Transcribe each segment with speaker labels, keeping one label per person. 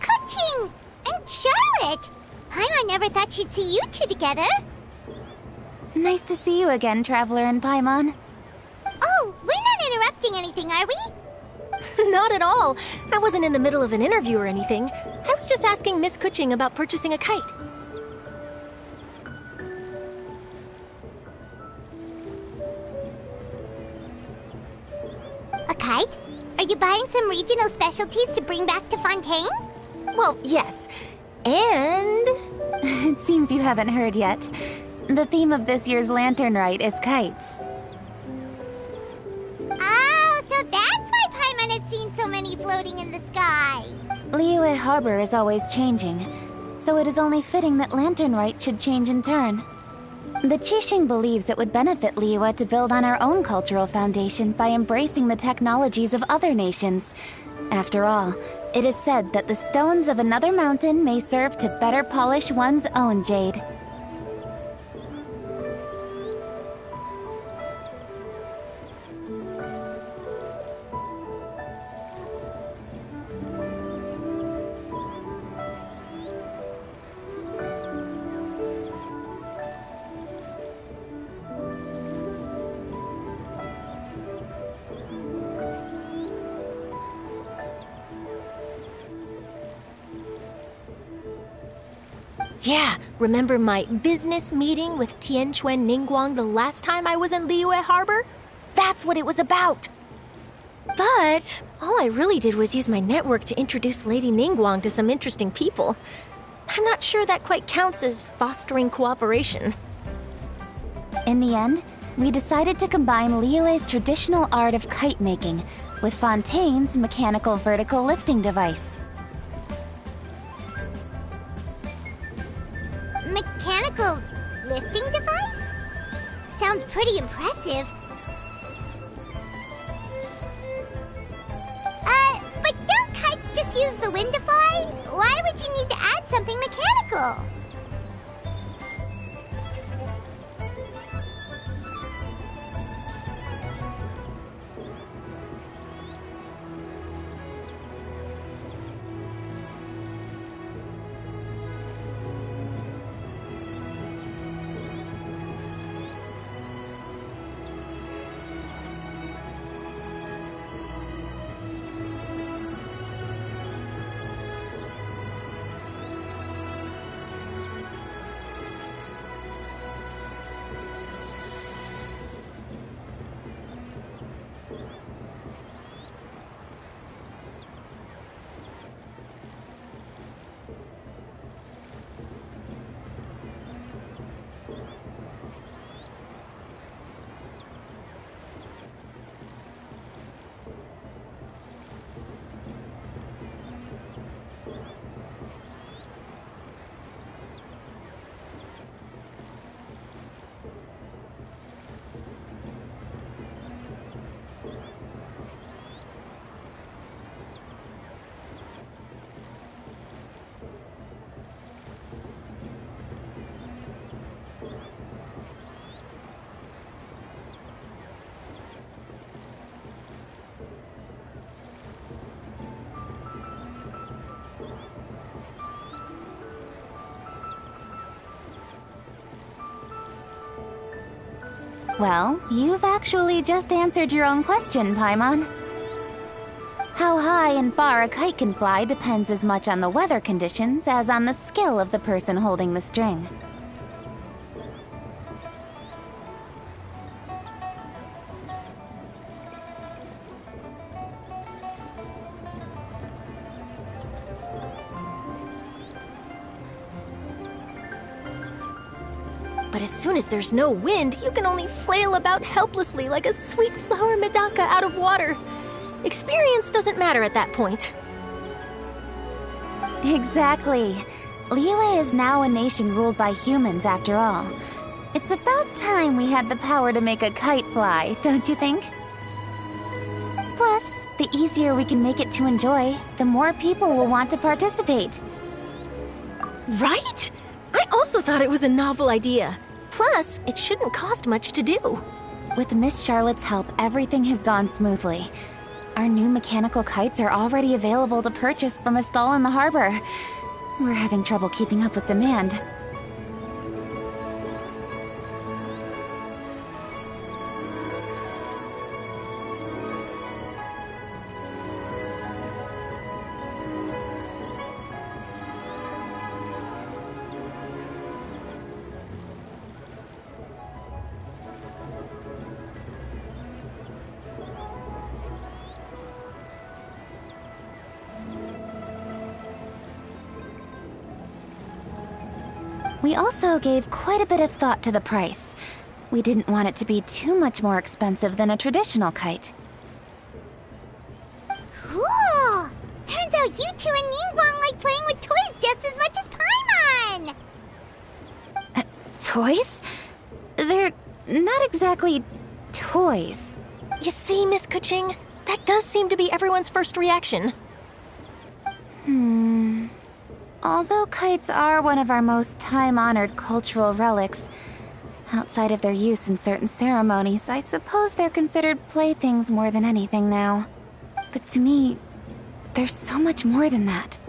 Speaker 1: Kuching! And Charlotte! Paimon never thought she'd see you two together.
Speaker 2: Nice to see you again, Traveler and Paimon.
Speaker 1: Oh, we're not interrupting anything, are we?
Speaker 3: Not at all. I wasn't in the middle of an interview or anything. I was just asking Miss Kuching about purchasing a kite.
Speaker 1: A kite? Are you buying some regional specialties to bring back to Fontaine?
Speaker 3: Well, yes. And...
Speaker 2: It seems you haven't heard yet. The theme of this year's Lantern Rite is kites.
Speaker 1: Oh, so that's why Paimon has seen so many floating in the sky.
Speaker 2: Liyue Harbor is always changing, so it is only fitting that Lantern Rite should change in turn. The Qixing believes it would benefit Liyue to build on our own cultural foundation by embracing the technologies of other nations. After all, it is said that the stones of another mountain may serve to better polish one's own jade.
Speaker 3: Yeah, remember my business meeting with Tianquan Ningguang the last time I was in Liyue Harbor? That's what it was about. But all I really did was use my network to introduce Lady Ningguang to some interesting people. I'm not sure that quite counts as fostering cooperation.
Speaker 2: In the end, we decided to combine Liyue's traditional art of kite making with Fontaine's mechanical vertical lifting device.
Speaker 1: Mechanical lifting device? Sounds pretty impressive. But don't kites just use the wind to fly? Why would you need to add something mechanical?
Speaker 2: Well, you've actually just answered your own question, Paimon. How high and far a kite can fly depends as much on the weather conditions as on the skill of the person holding the string.
Speaker 3: But as soon as there's no wind, you can only flail about helplessly like a sweet flower medaka out of water. Experience doesn't matter at that point.
Speaker 2: Exactly. Liyue is now a nation ruled by humans after all. It's about time we had the power to make a kite fly, don't you think? Plus, the easier we can make it to enjoy, the more people will want to participate.
Speaker 3: Right? I also thought it was a novel idea. Plus, it shouldn't cost much to do.
Speaker 2: With Miss Charlotte's help, everything has gone smoothly. Our new mechanical kites are already available to purchase from a stall in the harbor. We're having trouble keeping up with demand. We also gave quite a bit of thought to the price. We didn't want it to be too much more expensive than a traditional kite.
Speaker 1: Cool! Turns out you two and Ningguang like playing with toys just as much as Paimon!
Speaker 2: Toys? They're not exactly toys.
Speaker 3: You see, Miss Kuching? That does seem to be everyone's first reaction.
Speaker 2: Although kites are one of our most time-honored cultural relics, outside of their use in certain ceremonies, I suppose they're considered playthings more than anything now. But to me, there's so much more than that.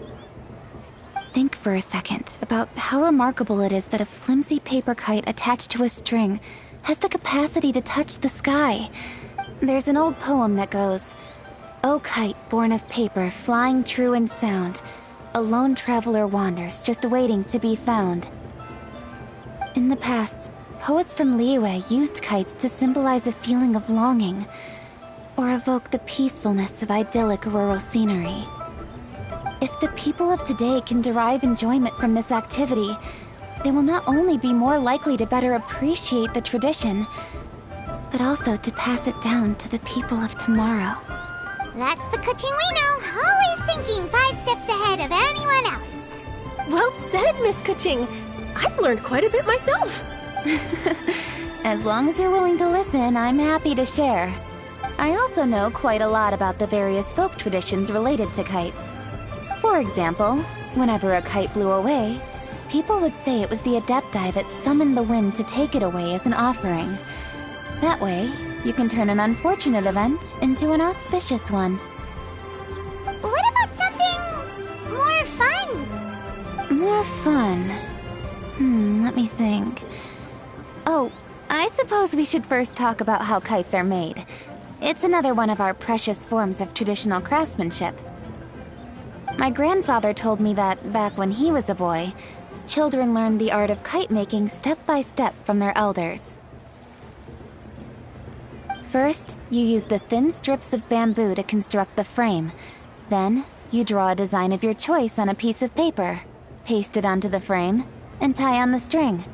Speaker 2: Think for a second about how remarkable it is that a flimsy paper kite attached to a string has the capacity to touch the sky. There's an old poem that goes, "O kite born of paper, flying true in sound, a lone traveler wanders, just waiting to be found." In the past, poets from Liyue used kites to symbolize a feeling of longing, or evoke the peacefulness of idyllic rural scenery. If the people of today can derive enjoyment from this activity, they will not only be more likely to better appreciate the tradition, but also to pass it down to the people of tomorrow.
Speaker 1: That's the Kuching we know, always thinking 5 steps ahead of anyone else.
Speaker 3: Well said, Miss Kuching. I've learned quite a bit myself.
Speaker 2: As long as you're willing to listen, I'm happy to share. I also know quite a lot about the various folk traditions related to kites. For example, whenever a kite blew away, people would say it was the Adepti that summoned the wind to take it away as an offering. That way, you can turn an unfortunate event into an auspicious one.
Speaker 1: What about something more fun?
Speaker 2: More fun? Let me think. Oh, I suppose we should first talk about how kites are made. It's another one of our precious forms of traditional craftsmanship. My grandfather told me that, back when he was a boy, children learned the art of kite making step by step from their elders. First, you use the thin strips of bamboo to construct the frame. Then, you draw a design of your choice on a piece of paper, paste it onto the frame, and tie on the string.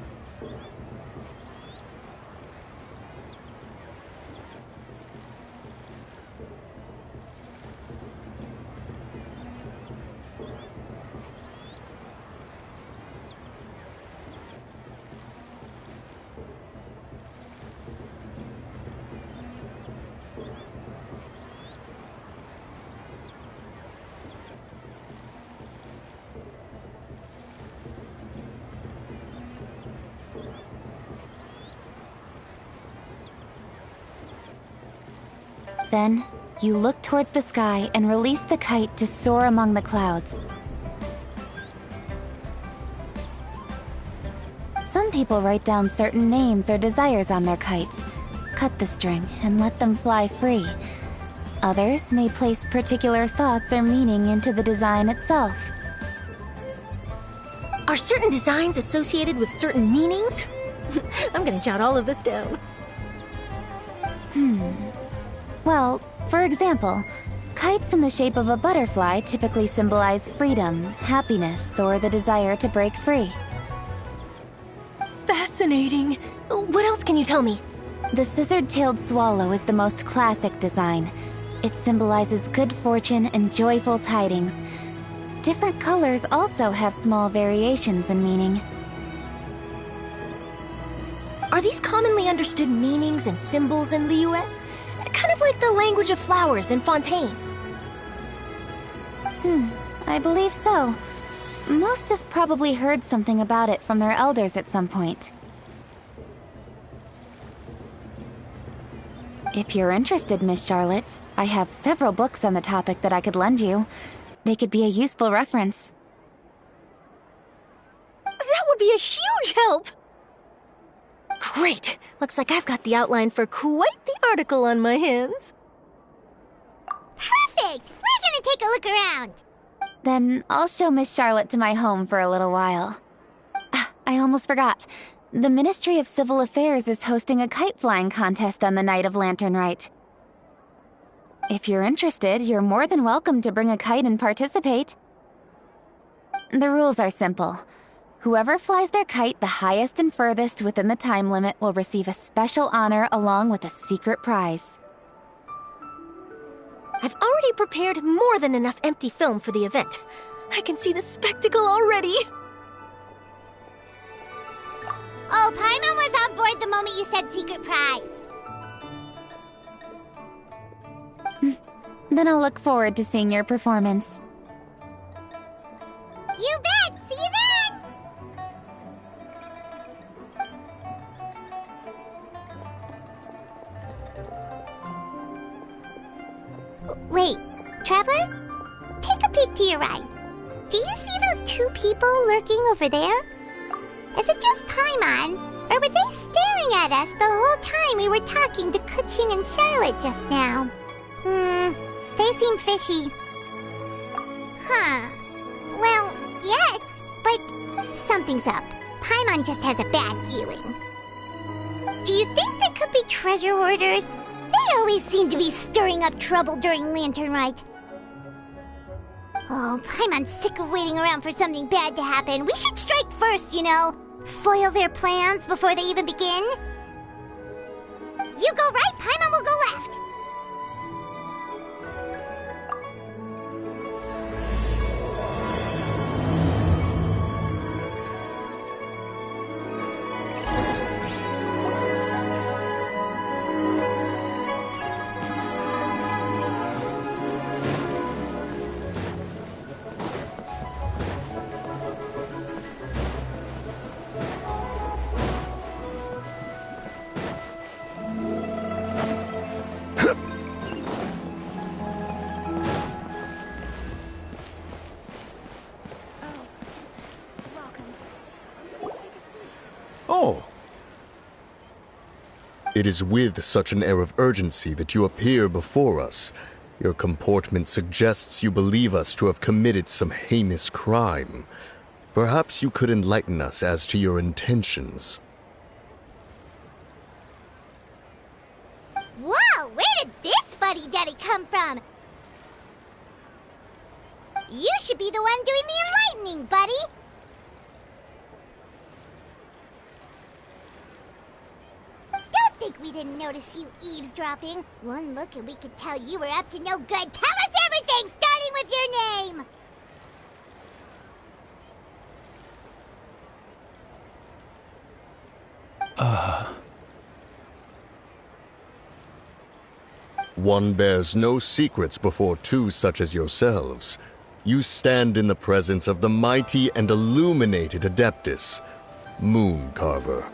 Speaker 2: Then, you look towards the sky and release the kite to soar among the clouds. Some people write down certain names or desires on their kites, cut the string, and let them fly free. Others may place particular thoughts or meaning into the design itself.
Speaker 3: Are certain designs associated with certain meanings? I'm gonna jot all of this down.
Speaker 2: Well, for example, kites in the shape of a butterfly typically symbolize freedom, happiness, or the desire to break free.
Speaker 3: Fascinating. What else can you tell me?
Speaker 2: The scissored-tailed swallow is the most classic design. It symbolizes good fortune and joyful tidings. Different colors also have small variations in meaning.
Speaker 3: Are these commonly understood meanings and symbols in Liyue? Kind of like the language of flowers in Fontaine.
Speaker 2: I believe so. Most have probably heard something about it from their elders at some point. If you're interested, Miss Charlotte, I have several books on the topic that I could lend you. They could be a useful reference.
Speaker 3: That would be a huge help! Great! Looks like I've got the outline for quite the article on my hands.
Speaker 1: Perfect! We're gonna take a look around.
Speaker 2: Then I'll show Miss Charlotte to my home for a little while. I almost forgot. The Ministry of Civil Affairs is hosting a kite flying contest on the night of Lantern Rite. If you're interested, you're more than welcome to bring a kite and participate. The rules are simple. Whoever flies their kite the highest and furthest within the time limit will receive a special honor along with a secret prize.
Speaker 3: I've already prepared more than enough empty film for the event. I can see the spectacle already.
Speaker 1: Oh, Paimon was on board the moment you said secret prize.
Speaker 2: Then I'll look forward to seeing your performance.
Speaker 1: You bet! See you then! Wait, Traveler? Take a peek to your right. Do you see those two people lurking over there? Is it just Paimon, or were they staring at us the whole time we were talking to Kuching and Charlotte just now? They seem fishy. Huh. Well, yes, but something's up. Paimon just has a bad feeling. Do you think they could be treasure hoarders? They always seem to be stirring up trouble during Lantern Rite. Oh, Paimon's sick of waiting around for something bad to happen. We should strike first, you know. Foil their plans before they even begin. You go right, Paimon will go left.
Speaker 4: Oh. It is with such an air of urgency that you appear before us. Your comportment suggests you believe us to have committed some heinous crime. Perhaps you could enlighten us as to your intentions.
Speaker 1: Whoa, where did this fuddy-duddy come from? You should be the one doing the enlightening, buddy. Don't think we didn't notice you eavesdropping. One look and we could tell you were up to no good. Tell us everything, starting with your name.
Speaker 4: One bears no secrets before two such as yourselves. You stand in the presence of the mighty and illuminated Adeptus, Moon Carver.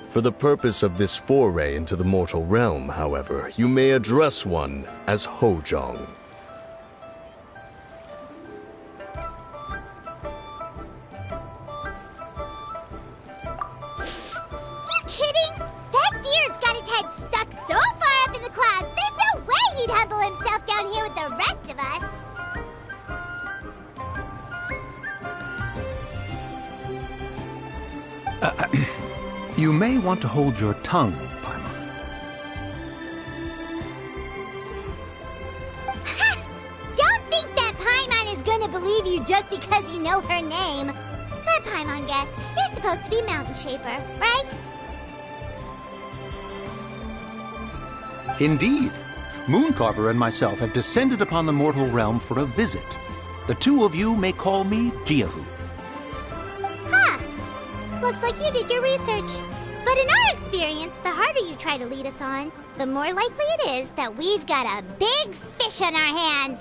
Speaker 4: For the purpose of this foray into the mortal realm, however, you may address one as Hojong.
Speaker 1: You kidding? That deer's got his head stuck so far up in the clouds, there's no way he'd humble himself down here with the rest of us.
Speaker 5: You may want to hold your tongue, Paimon.
Speaker 1: Don't think that Paimon is gonna believe you just because you know her name. Let Paimon guess. You're supposed to be Mountain Shaper, right?
Speaker 5: Indeed. Mooncarver and myself have descended upon the mortal realm for a visit. The two of you may call me Jiahu.
Speaker 1: Huh. Looks like you did your research. But in our experience, the harder you try to lead us on, the more likely it is that we've got a big fish on our hands.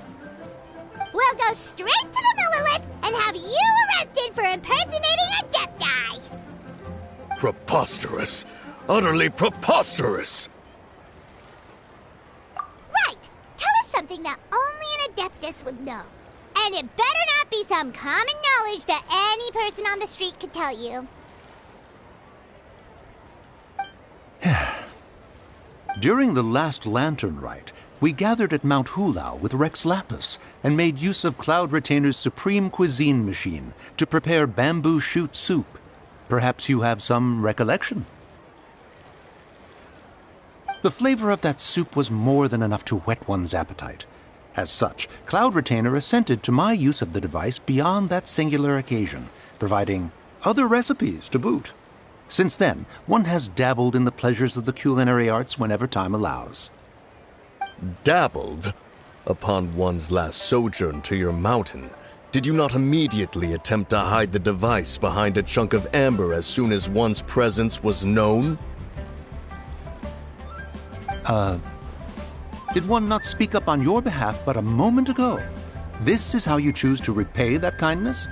Speaker 1: We'll go straight to the Millilith and have you arrested for impersonating a deaf guy.
Speaker 4: Preposterous! Utterly preposterous!
Speaker 1: Right! Tell us something that only an Adeptus would know. And it better not be some common knowledge that any person on the street could tell you.
Speaker 5: During the last lantern rite, we gathered at Mount Hulao with Rex Lapis and made use of Cloud Retainer's supreme cuisine machine to prepare bamboo shoot soup. Perhaps you have some recollection? The flavor of that soup was more than enough to whet one's appetite. As such, Cloud Retainer assented to my use of the device beyond that singular occasion, providing other recipes to boot. Since then, one has dabbled in the pleasures of the culinary arts whenever time allows.
Speaker 4: Dabbled? Upon one's last sojourn to your mountain, did you not immediately attempt to hide the device behind a chunk of amber as soon as one's presence was known?
Speaker 5: Did one not speak up on your behalf but a moment ago? This is how you choose to repay that kindness?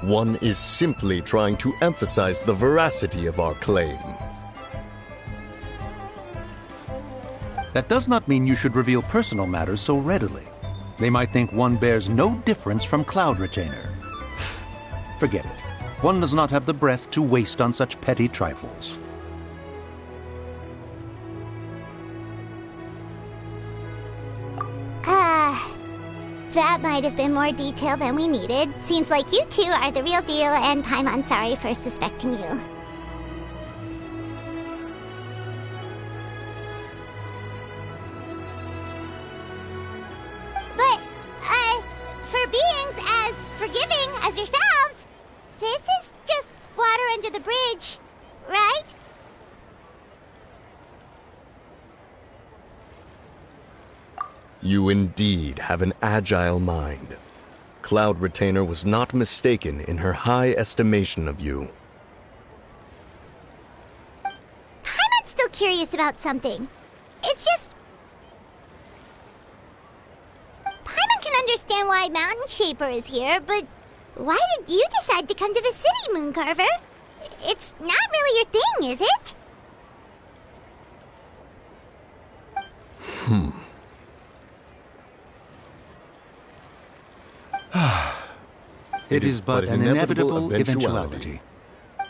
Speaker 4: One is simply trying to emphasize the veracity of our claim.
Speaker 5: That does not mean you should reveal personal matters so readily. They might think one bears no difference from Cloud Retainer. Forget it. One does not have the breath to waste on such petty trifles.
Speaker 1: That might have been more detail than we needed. Seems like you two are the real deal, and Paimon's sorry for suspecting you. But, for beings as forgiving as yourselves, this is just water under the bridge, right?
Speaker 4: You indeed have an agile mind. Cloud Retainer was not mistaken in her high estimation of you.
Speaker 1: Paimon's still curious about something. It's just... Paimon can understand why Mountain Shaper is here, but why did you decide to come to the city, Mooncarver? It's not really your thing, is it?
Speaker 5: It is but an inevitable eventuality.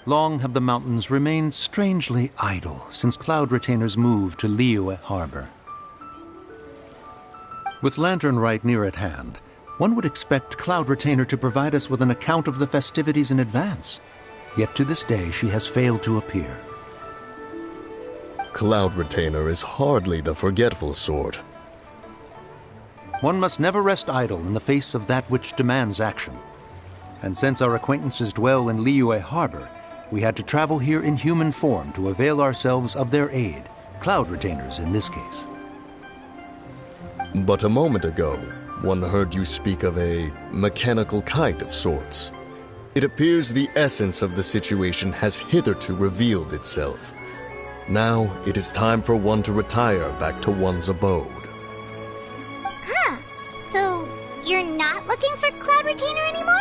Speaker 5: Long have the mountains remained strangely idle since Cloud Retainer's move to Liyue Harbor. With Lantern Rite near at hand, one would expect Cloud Retainer to provide us with an account of the festivities in advance. Yet to this day she has failed to appear.
Speaker 4: Cloud Retainer is hardly the forgetful sort.
Speaker 5: One must never rest idle in the face of that which demands action. And since our acquaintances dwell in Liyue Harbor, we had to travel here in human form to avail ourselves of their aid, Cloud Retainers in this case.
Speaker 4: But a moment ago, one heard you speak of a mechanical kite of sorts. It appears the essence of the situation has hitherto revealed itself. Now it is time for one to retire back to one's abode.
Speaker 1: So, you're not looking for Cloud Retainer anymore?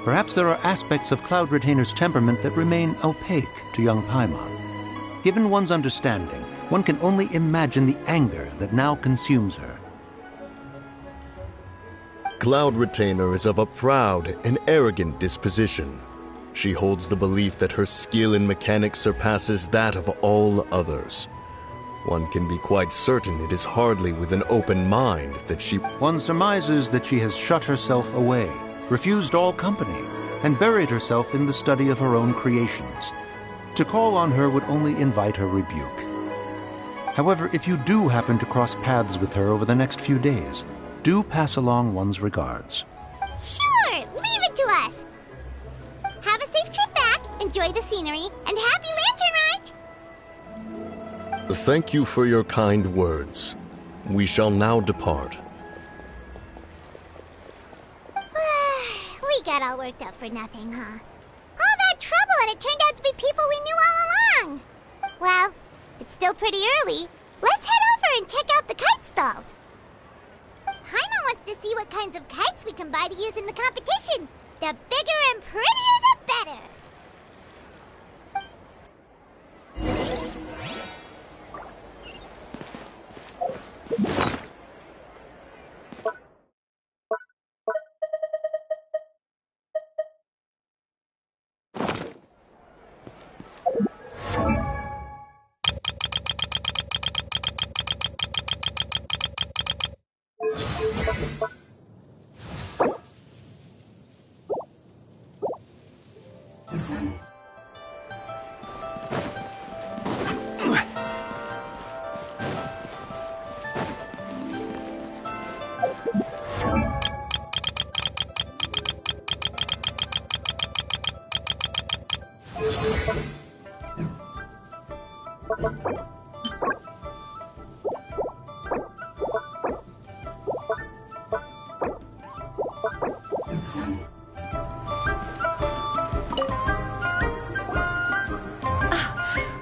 Speaker 5: Perhaps there are aspects of Cloud Retainer's temperament that remain opaque to young Paimon. Given one's understanding, one can only imagine the anger that now consumes her.
Speaker 4: Cloud Retainer is of a proud and arrogant disposition. She holds the belief that her skill in mechanics surpasses that of all others. One can be quite certain it is hardly with an open mind that she...
Speaker 5: One surmises that she has shut herself away, refused all company, and buried herself in the study of her own creations. To call on her would only invite her rebuke. However, if you do happen to cross paths with her over the next few days, do pass along one's regards.
Speaker 1: Sure, leave it to us. Have a safe trip back, enjoy the scenery, and happy Lantern Rite!
Speaker 4: Thank you for your kind words. We shall now depart.
Speaker 1: We got all worked up for nothing, huh? All that trouble and it turned out to be people we knew all along! Well, it's still pretty early. Let's head over and check out the kite stalls. Paimon wants to see what kinds of kites we can buy to use in the competition. The bigger and prettier, the better! better.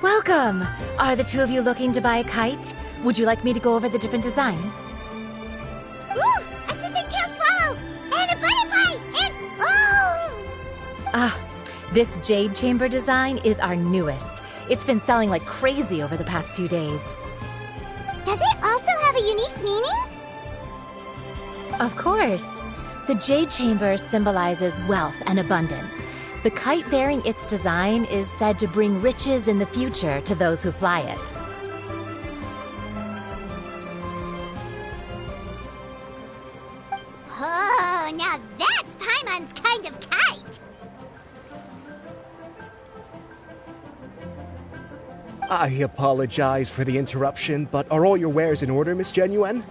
Speaker 3: Welcome! Are the two of you looking to buy a kite? Would you like me to go over the different designs?
Speaker 1: Ooh! A scissor kill swallow! And a butterfly! And oh!
Speaker 3: This jade chamber design is our newest. It's been selling like crazy over the past 2 days.
Speaker 1: Does it also have a unique meaning?
Speaker 3: Of course. The jade chamber symbolizes wealth and abundance. The kite bearing its design is said to bring riches in the future to those who fly it.
Speaker 1: Oh, now that's Paimon's kind of kite!
Speaker 6: I apologize for the interruption, but are all your wares in order, Miss Genuine?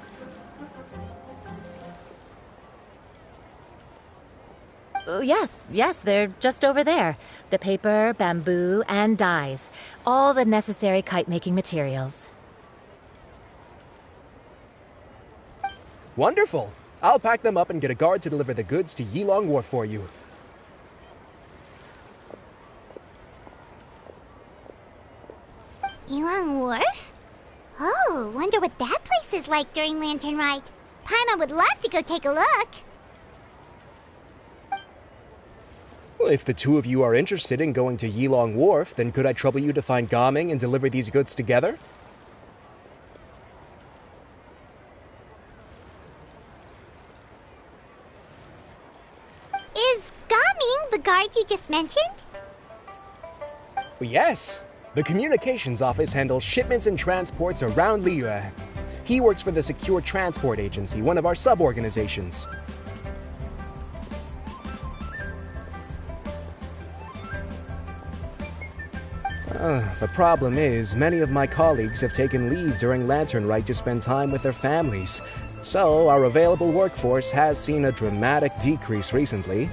Speaker 3: Yes, they're just over there. The paper, bamboo, and dyes. All the necessary kite-making materials.
Speaker 6: Wonderful! I'll pack them up and get a guard to deliver the goods to Yilong Wharf for you.
Speaker 1: Yilong Wharf? Oh, wonder what that place is like during Lantern Rite. Paimon would love to go take a look.
Speaker 6: Well, if the two of you are interested in going to Yilong Wharf, then could I trouble you to find Gaming and deliver these goods together?
Speaker 1: Is Gaming the guard you just mentioned?
Speaker 6: Well, yes. The communications office handles shipments and transports around Liyue. He works for the Secure Transport Agency, one of our sub-organizations. The problem is, many of my colleagues have taken leave during Lantern Rite to spend time with their families. So, our available workforce has seen a dramatic decrease recently.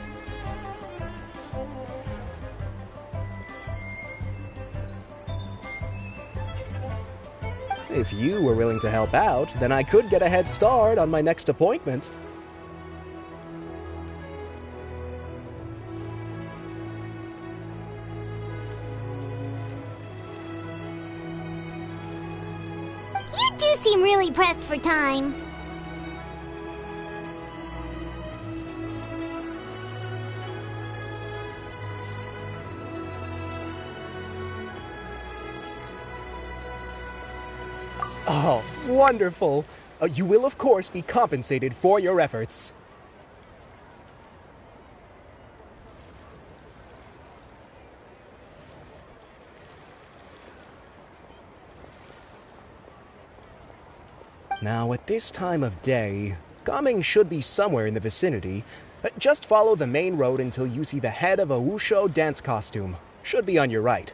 Speaker 6: If you were willing to help out, then I could get a head start on my next appointment.
Speaker 1: You do seem really pressed for time.
Speaker 6: Oh, wonderful! You will, of course, be compensated for your efforts. Now, at this time of day, Gaming should be somewhere in the vicinity. Just follow the main road until you see the head of a Wushu dance costume. Should be on your right.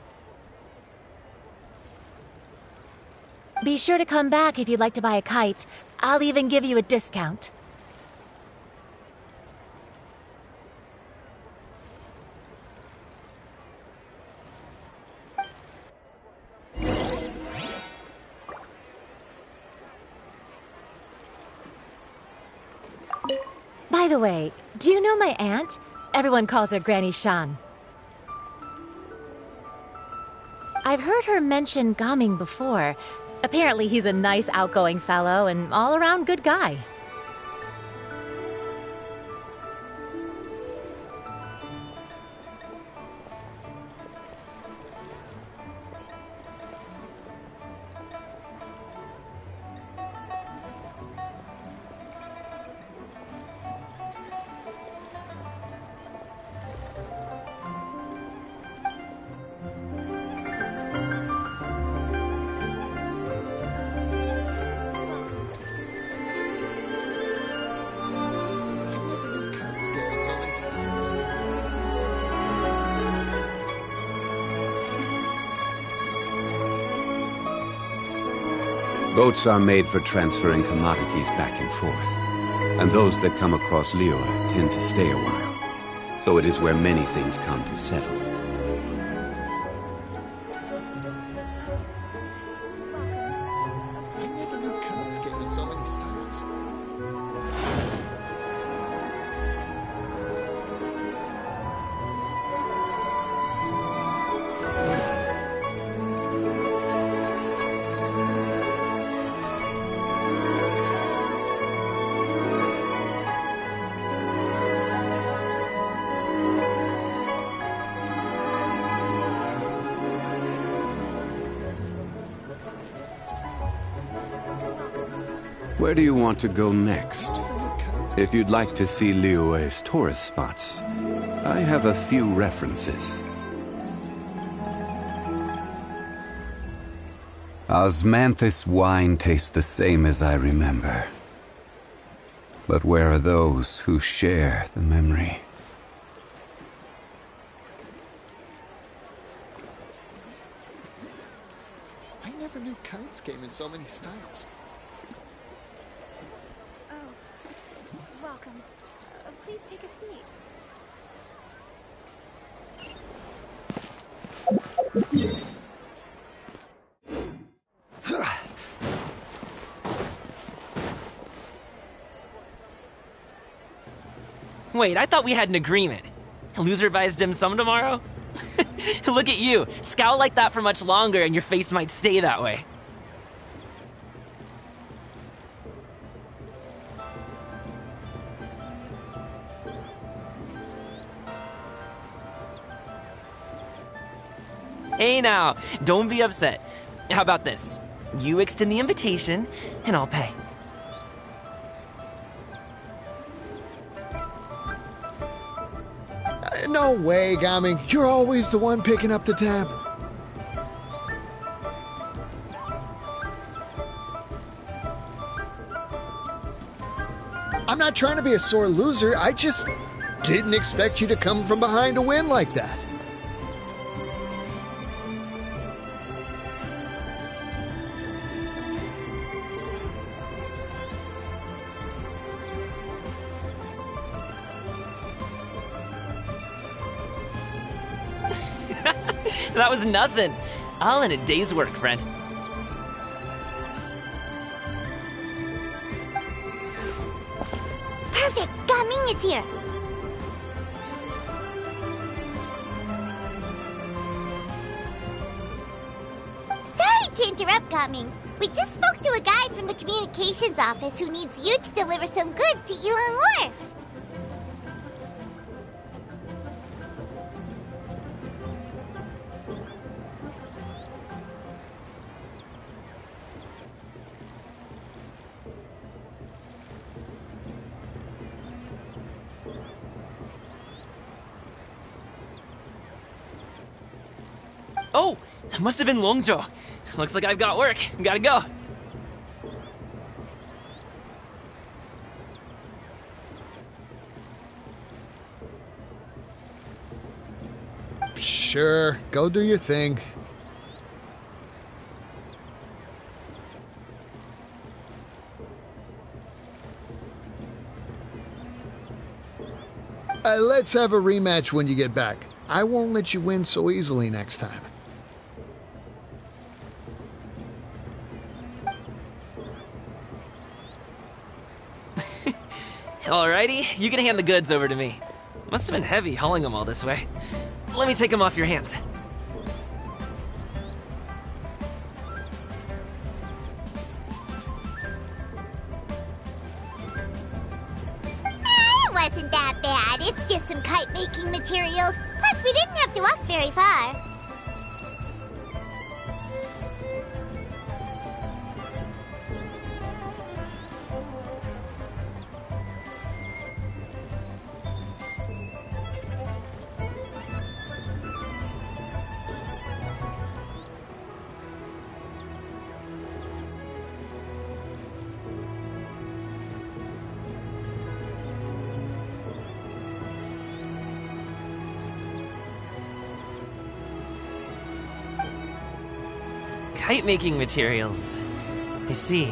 Speaker 3: Be sure to come back if you'd like to buy a kite. I'll even give you a discount. By the way, do you know my aunt? Everyone calls her Granny Shan. I've heard her mention Gaming before. Apparently he's a nice, outgoing fellow and all-around good guy.
Speaker 7: Boats are made for transferring commodities back and forth, and those that come across Liyue tend to stay a while. So it is where many things come to settle.
Speaker 4: I never knew cards came in so many styles.
Speaker 7: Where do you want to go next? If you'd like to see Liyue's tourist spots, I have a few references. Osmanthus wine tastes the same as I remember. But where are those who share the memory?
Speaker 4: I never knew kites came in so many styles.
Speaker 2: Welcome. Please take a seat.
Speaker 8: Wait, I thought we had an agreement. Loser buys dim sum tomorrow? Look at you. Scowl like that for much longer and your face might stay that way. Hey now, don't be upset. How about this? You extend the invitation, and I'll pay.
Speaker 4: No way, Gaming. You're always the one picking up the tab. I'm not trying to be a sore loser. I just didn't expect you to come from behind to win like that.
Speaker 8: That was nothing. All in a day's work, friend.
Speaker 1: Perfect! Gaming is here! Sorry to interrupt, Gaming. We just spoke to a guy from the communications office who needs you to deliver some goods to Elon Wharf.
Speaker 8: Oh, it must have been Longzhou. Looks like I've got work. Gotta go.
Speaker 4: Sure, go do your thing. Let's have a rematch when you get back. I won't let you win so easily next time.
Speaker 8: Alrighty, you can hand the goods over to me. Must have been heavy hauling them all this way. Let me take them off your hands.
Speaker 1: It wasn't that bad. It's just some kite-making materials. Plus, we didn't have to walk very far.
Speaker 8: Kite-making materials. I see.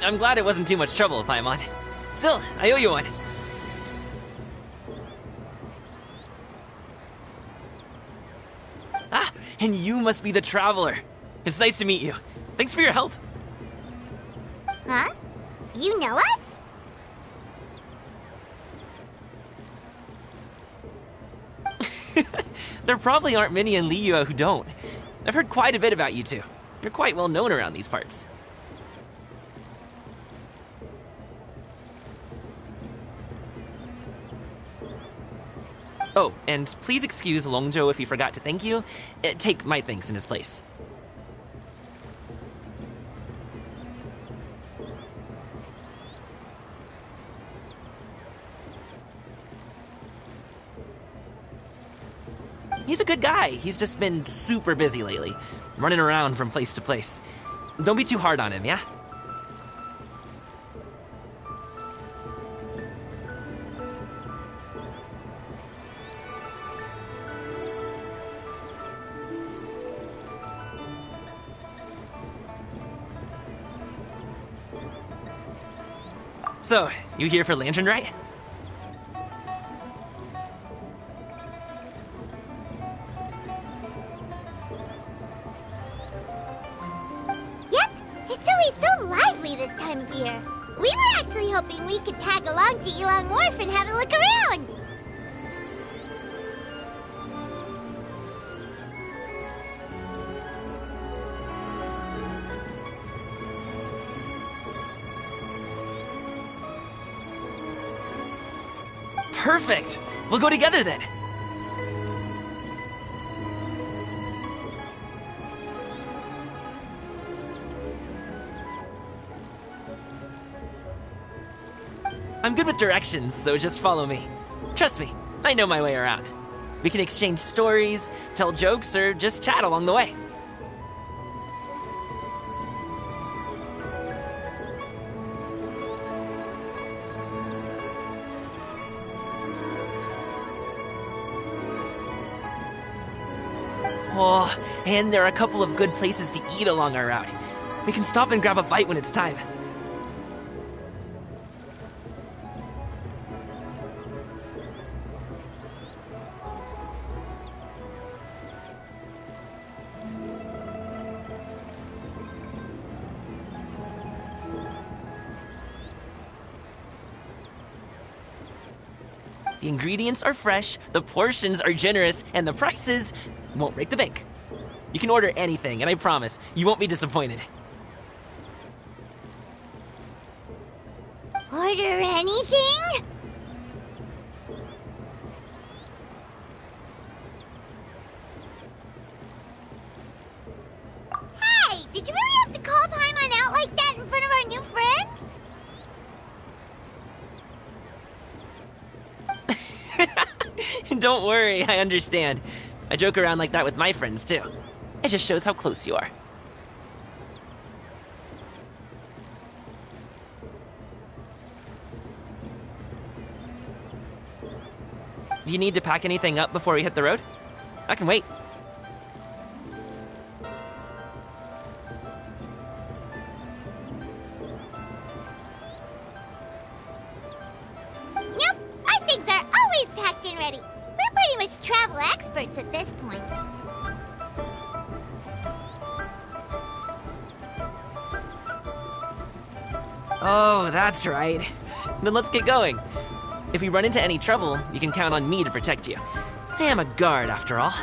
Speaker 8: I'm glad it wasn't too much trouble, Paimon. Still, I owe you one. Ah, and you must be the Traveler. It's nice to meet you. Thanks for your help.
Speaker 1: Huh? You know us?
Speaker 8: There probably aren't many in Liyue who don't. I've heard quite a bit about you two. You're quite well known around these parts. Oh, and please excuse Longzhou if he forgot to thank you. Take my thanks in his place. He's a good guy. He's just been super busy lately, running around from place to place. Don't be too hard on him, yeah? So, you here for Lantern Rite?
Speaker 1: Yep, it's always so lively this time of year. We were actually hoping we could tag along to Elong Wharf and have a look around.
Speaker 8: Perfect! We'll go together then. I'm good with directions, so just follow me. Trust me, I know my way around. We can exchange stories, tell jokes, or just chat along the way. Oh, and there are a couple of good places to eat along our route. We can stop and grab a bite when it's time. The ingredients are fresh, the portions are generous, and the prices won't break the bank. You can order anything, and I promise, you won't be disappointed.
Speaker 1: Order anything? Hey, did you really have to call Paimon out like that in front of our new friend?
Speaker 8: Don't worry, I understand. I joke around like that with my friends, too. It just shows how close you are. Do you need to pack anything up before we hit the road? I can wait.
Speaker 1: Nope, our things are always packed and ready. We're pretty much travel experts at this point.
Speaker 8: Oh, that's right. Then let's get going. If we run into any trouble, you can count on me to protect you. I am a guard, after all.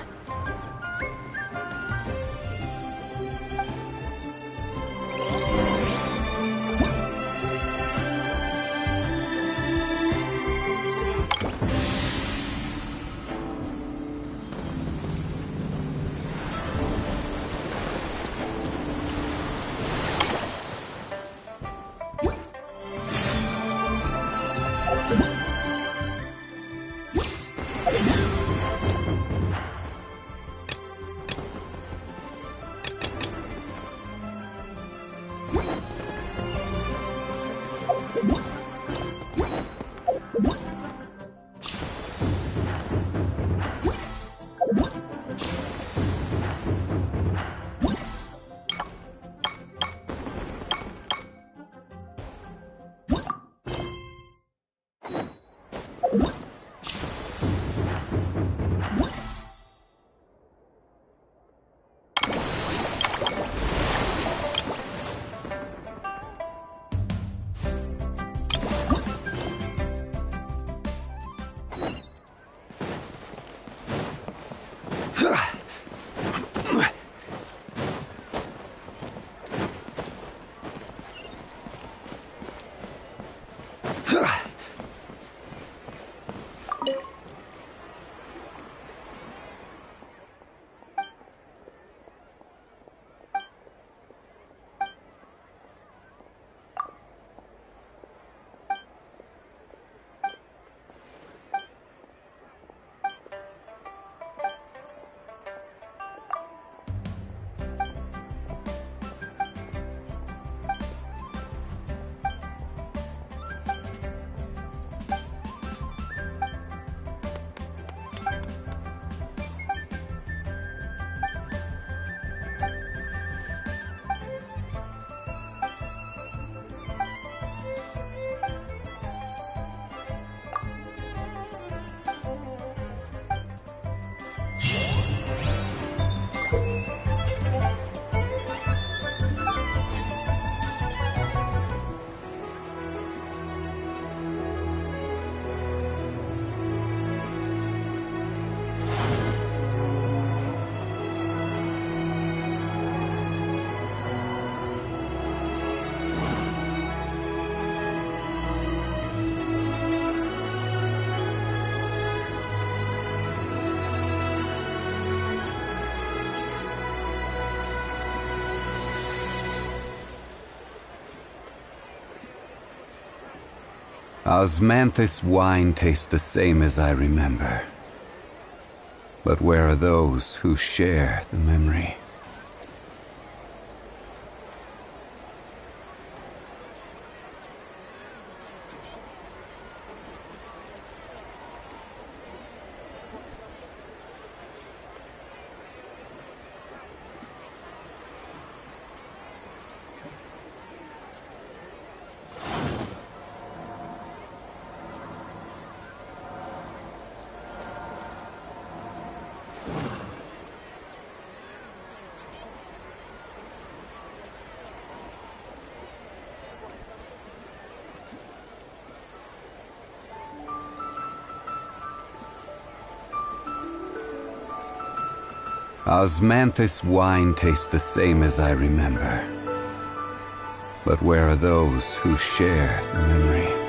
Speaker 7: Osmanthus wine tastes the same as I remember. But where are those who share the memory? Osmanthus wine tastes the same as I remember. But where are those who share the memory?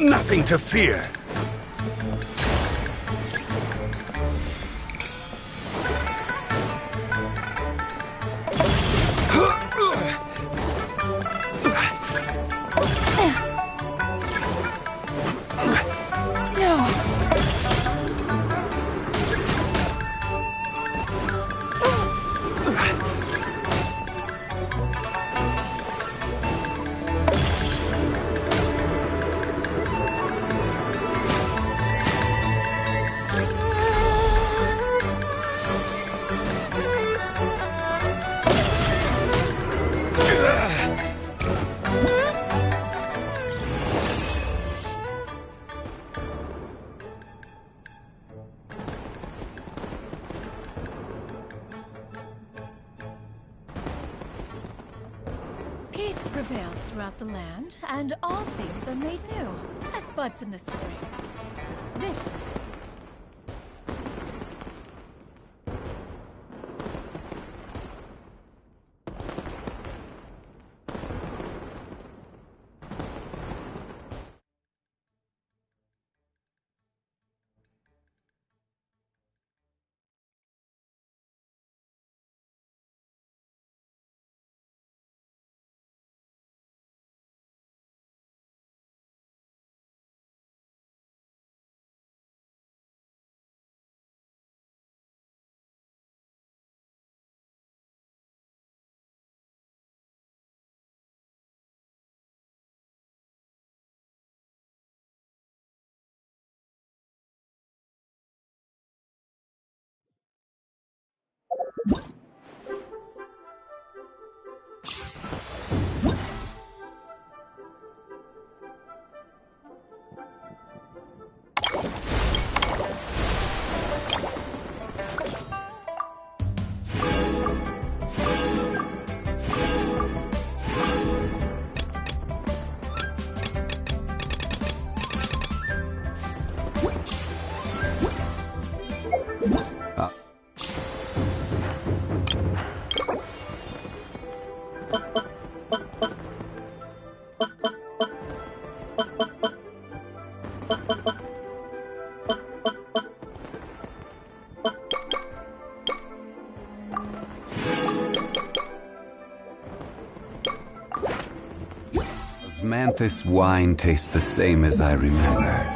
Speaker 7: Nothing to fear.
Speaker 9: Peace prevails throughout the land, and all things are made new, as buds in the spring. This
Speaker 7: Does Manthus wine taste the same as I remember?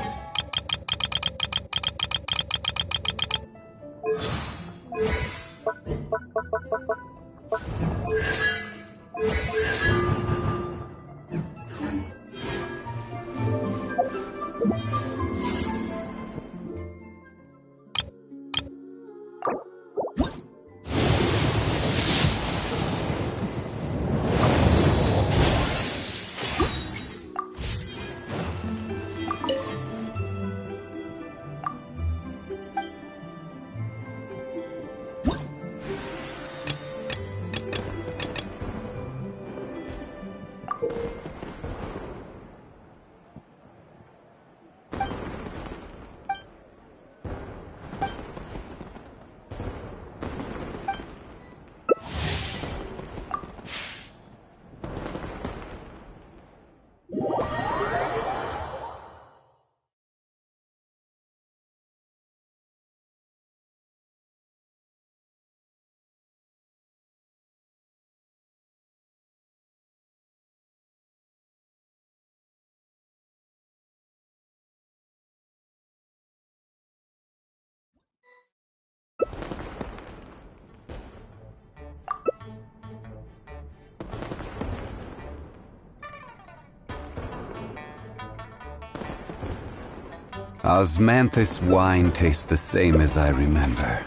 Speaker 7: Osmanthus wine tastes the same as I remember.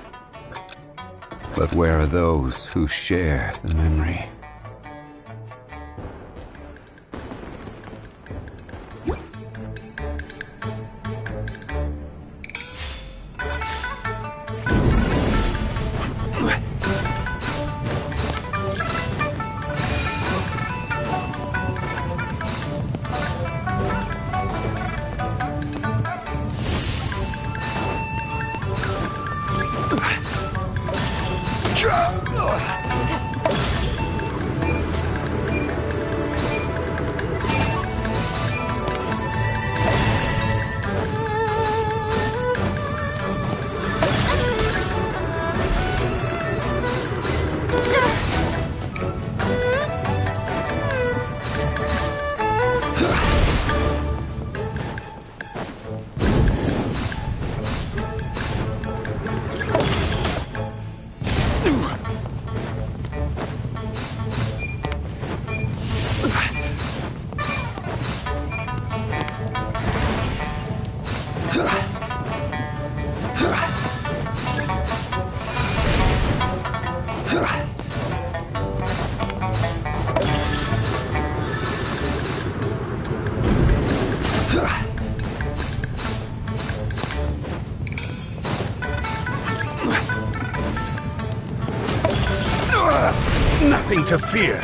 Speaker 7: But where are those who share the memory?
Speaker 10: Nothing to fear.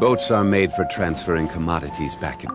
Speaker 7: Boats are made for transferring commodities back in...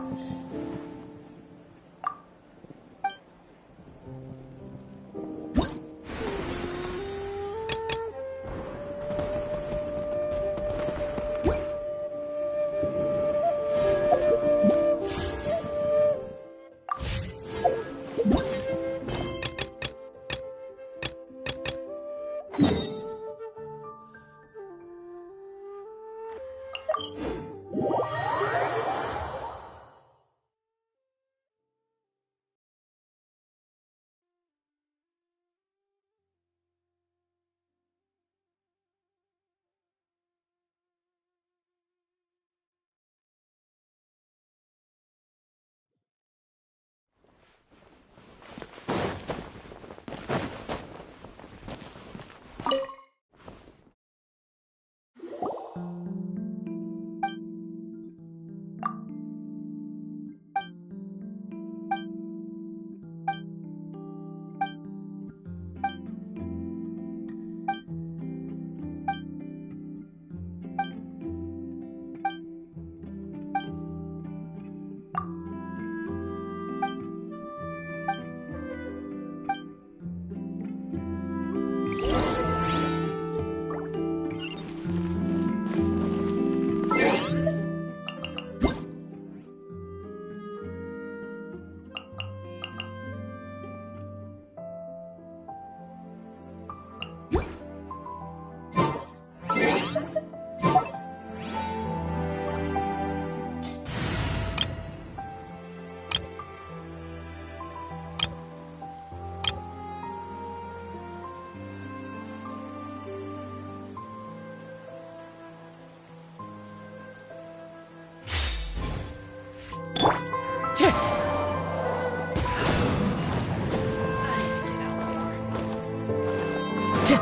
Speaker 11: Into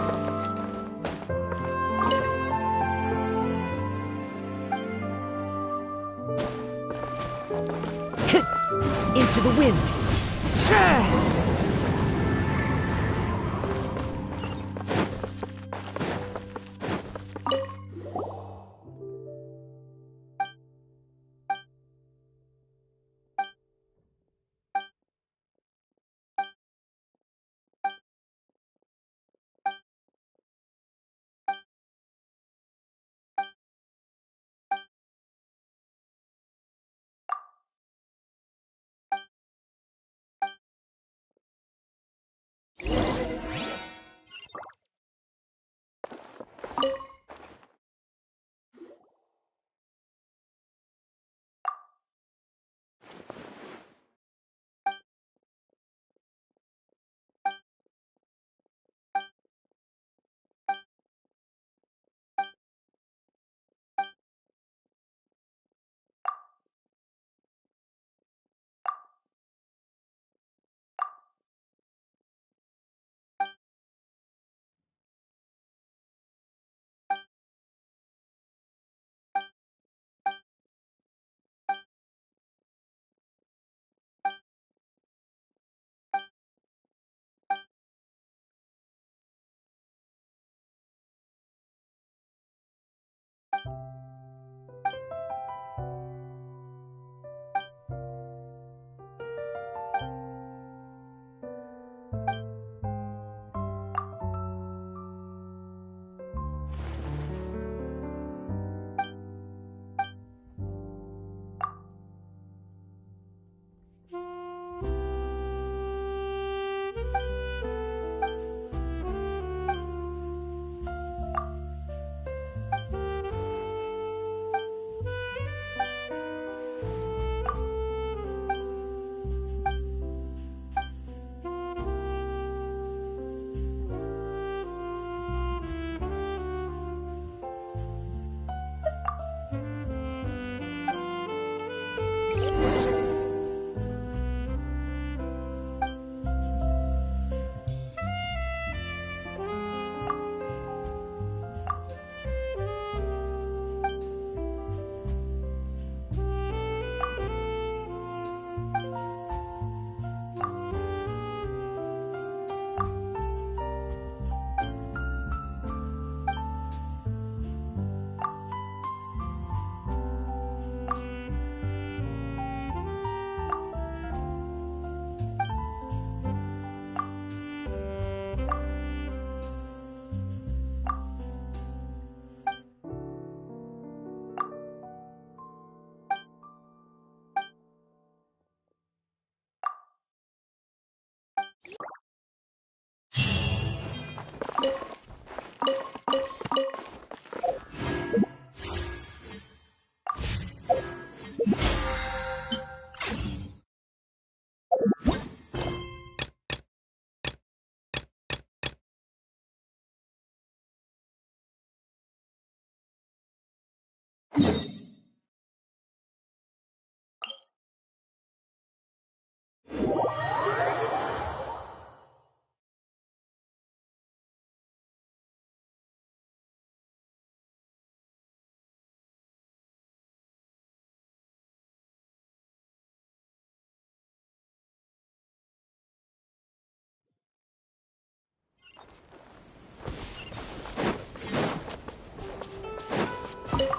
Speaker 11: the wind.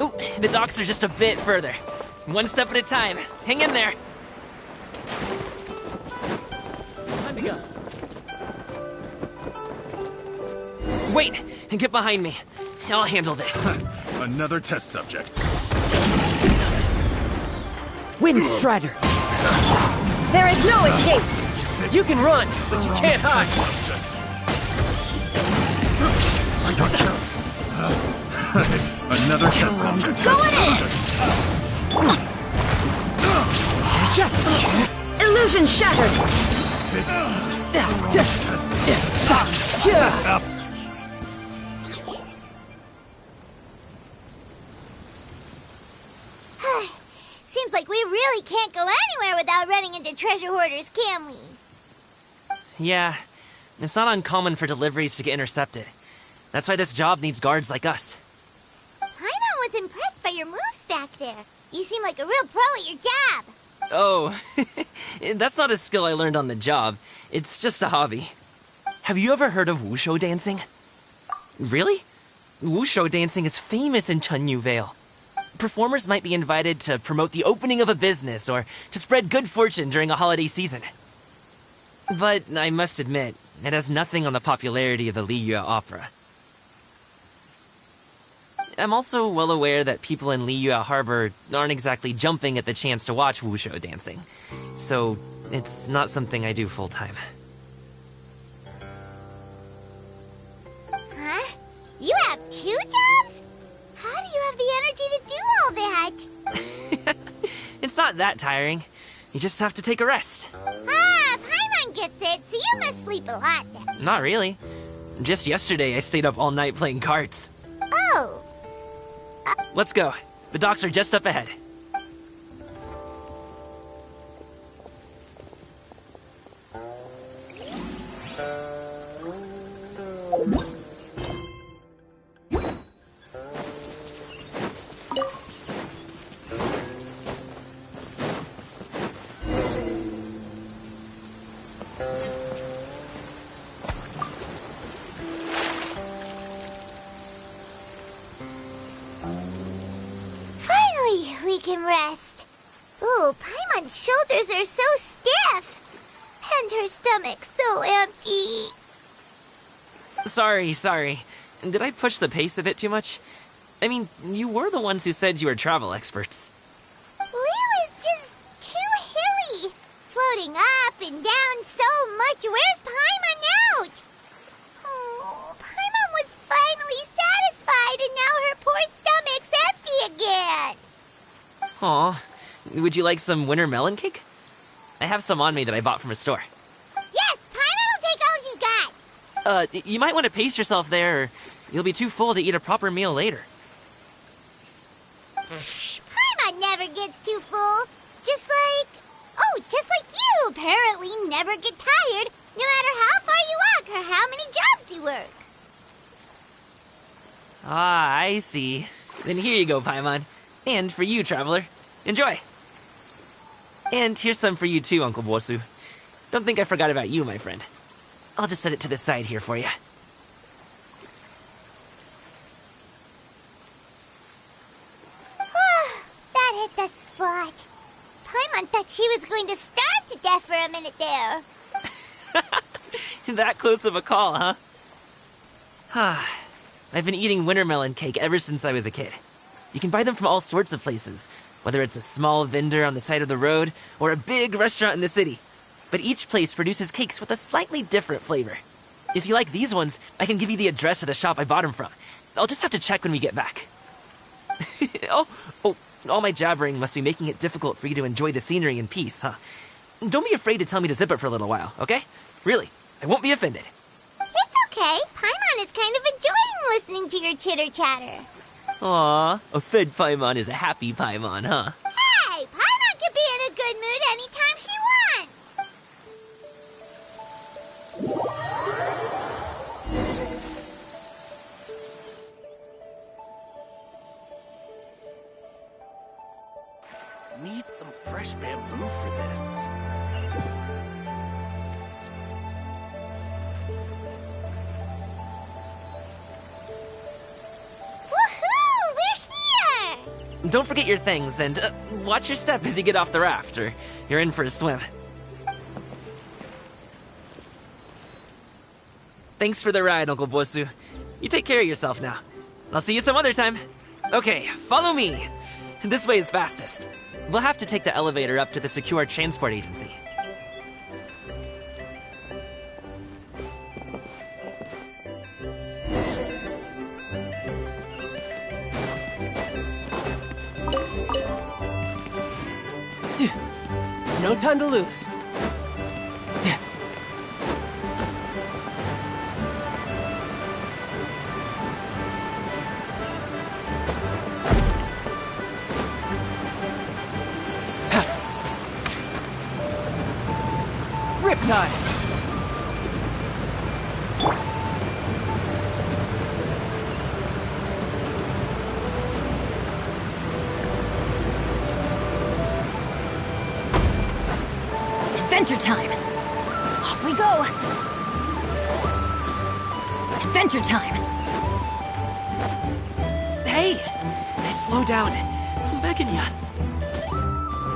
Speaker 8: Ooh, the docks are just a bit further. One step at a time. Hang in there. Time to go. Wait! Get behind me. I'll handle this.
Speaker 10: Another test subject.
Speaker 11: Wind Strider. There is no escape. You can run, but you can't hide.
Speaker 10: Another test subject.
Speaker 11: Going in! Illusion shattered!
Speaker 1: Seems like we really can't go anywhere without running into treasure hoarders, can we?
Speaker 8: Yeah, it's not uncommon for deliveries to get intercepted. That's why this job needs guards like us.
Speaker 1: Paimon was impressed by your moves back there. You seem like a real pro at your job.
Speaker 8: Oh, that's not a skill I learned on the job. It's just a hobby. Have you ever heard of wushu dancing? Really? Wushu dancing is famous in Chunyu Vale. Performers might be invited to promote the opening of a business or to spread good fortune during a holiday season. But I must admit, it has nothing on the popularity of the Liyue opera. I'm also well aware that people in Liyue Harbor aren't exactly jumping at the chance to watch wushu dancing, so it's not something I do full-time.
Speaker 1: Huh? You have 2 jobs? How do you have the energy to do all that?
Speaker 8: It's not that tiring. You just have to take a rest.
Speaker 1: Ah, Paimon gets it, so you must sleep a lot.
Speaker 8: Not really. Just yesterday, I stayed up all night playing cards.
Speaker 1: Oh.
Speaker 8: Let's go. The docks are just up ahead.
Speaker 1: We can rest. Ooh, Paimon's shoulders are so stiff. And her stomach's so empty.
Speaker 8: Sorry. Did I push the pace a bit too much? I mean, you were the ones who said you were travel experts.
Speaker 1: Liyue is just too hilly. Floating up and down so much. Where's Paimon out? Oh, Paimon was finally satisfied and now her poor stomach's empty again.
Speaker 8: Aw, would you like some winter melon cake? I have some on me that I bought from a store.
Speaker 1: Yes, Paimon will take all you got.
Speaker 8: You might want to pace yourself there, or you'll be too full to eat a proper meal later.
Speaker 1: Paimon never gets too full. Just like you apparently never get tired, no matter how far you walk or how many jobs you work.
Speaker 8: Ah, I see. Then here you go, Paimon. And for you, traveler. Enjoy. And here's some for you too, Uncle Bosu. Don't think I forgot about you, my friend. I'll just set it to the side here for you.
Speaker 1: That hit the spot. Paimon thought she was going to starve to death for a minute there.
Speaker 8: That close of a call, huh? I've been eating winter melon cake ever since I was a kid. You can buy them from all sorts of places, whether it's a small vendor on the side of the road or a big restaurant in the city. But each place produces cakes with a slightly different flavor. If you like these ones, I can give you the address of the shop I bought them from. I'll just have to check when we get back. Oh, all my jabbering must be making it difficult for you to enjoy the scenery in peace, huh? Don't be afraid to tell me to zip it for a little while, okay? Really, I won't be offended.
Speaker 1: It's okay. Paimon is kind of enjoying listening to your chitter-chatter.
Speaker 8: Aw, a fed Paimon is a happy Paimon, huh?
Speaker 1: Hey, Paimon can be in a good mood anytime she wants.
Speaker 10: Need some fresh bamboo for this.
Speaker 1: Woohoo! We're here!
Speaker 8: Don't forget your things, and watch your step as you get off the raft, or you're in for a swim. Thanks for the ride, Uncle Bosu. You take care of yourself now. I'll see you some other time. Okay, follow me. This way is fastest. We'll have to take the elevator up to the secure transport agency.
Speaker 11: No time to lose. Riptide! Adventure time! Off we go! Adventure time!
Speaker 8: Hey! Slow down. I'm begging ya.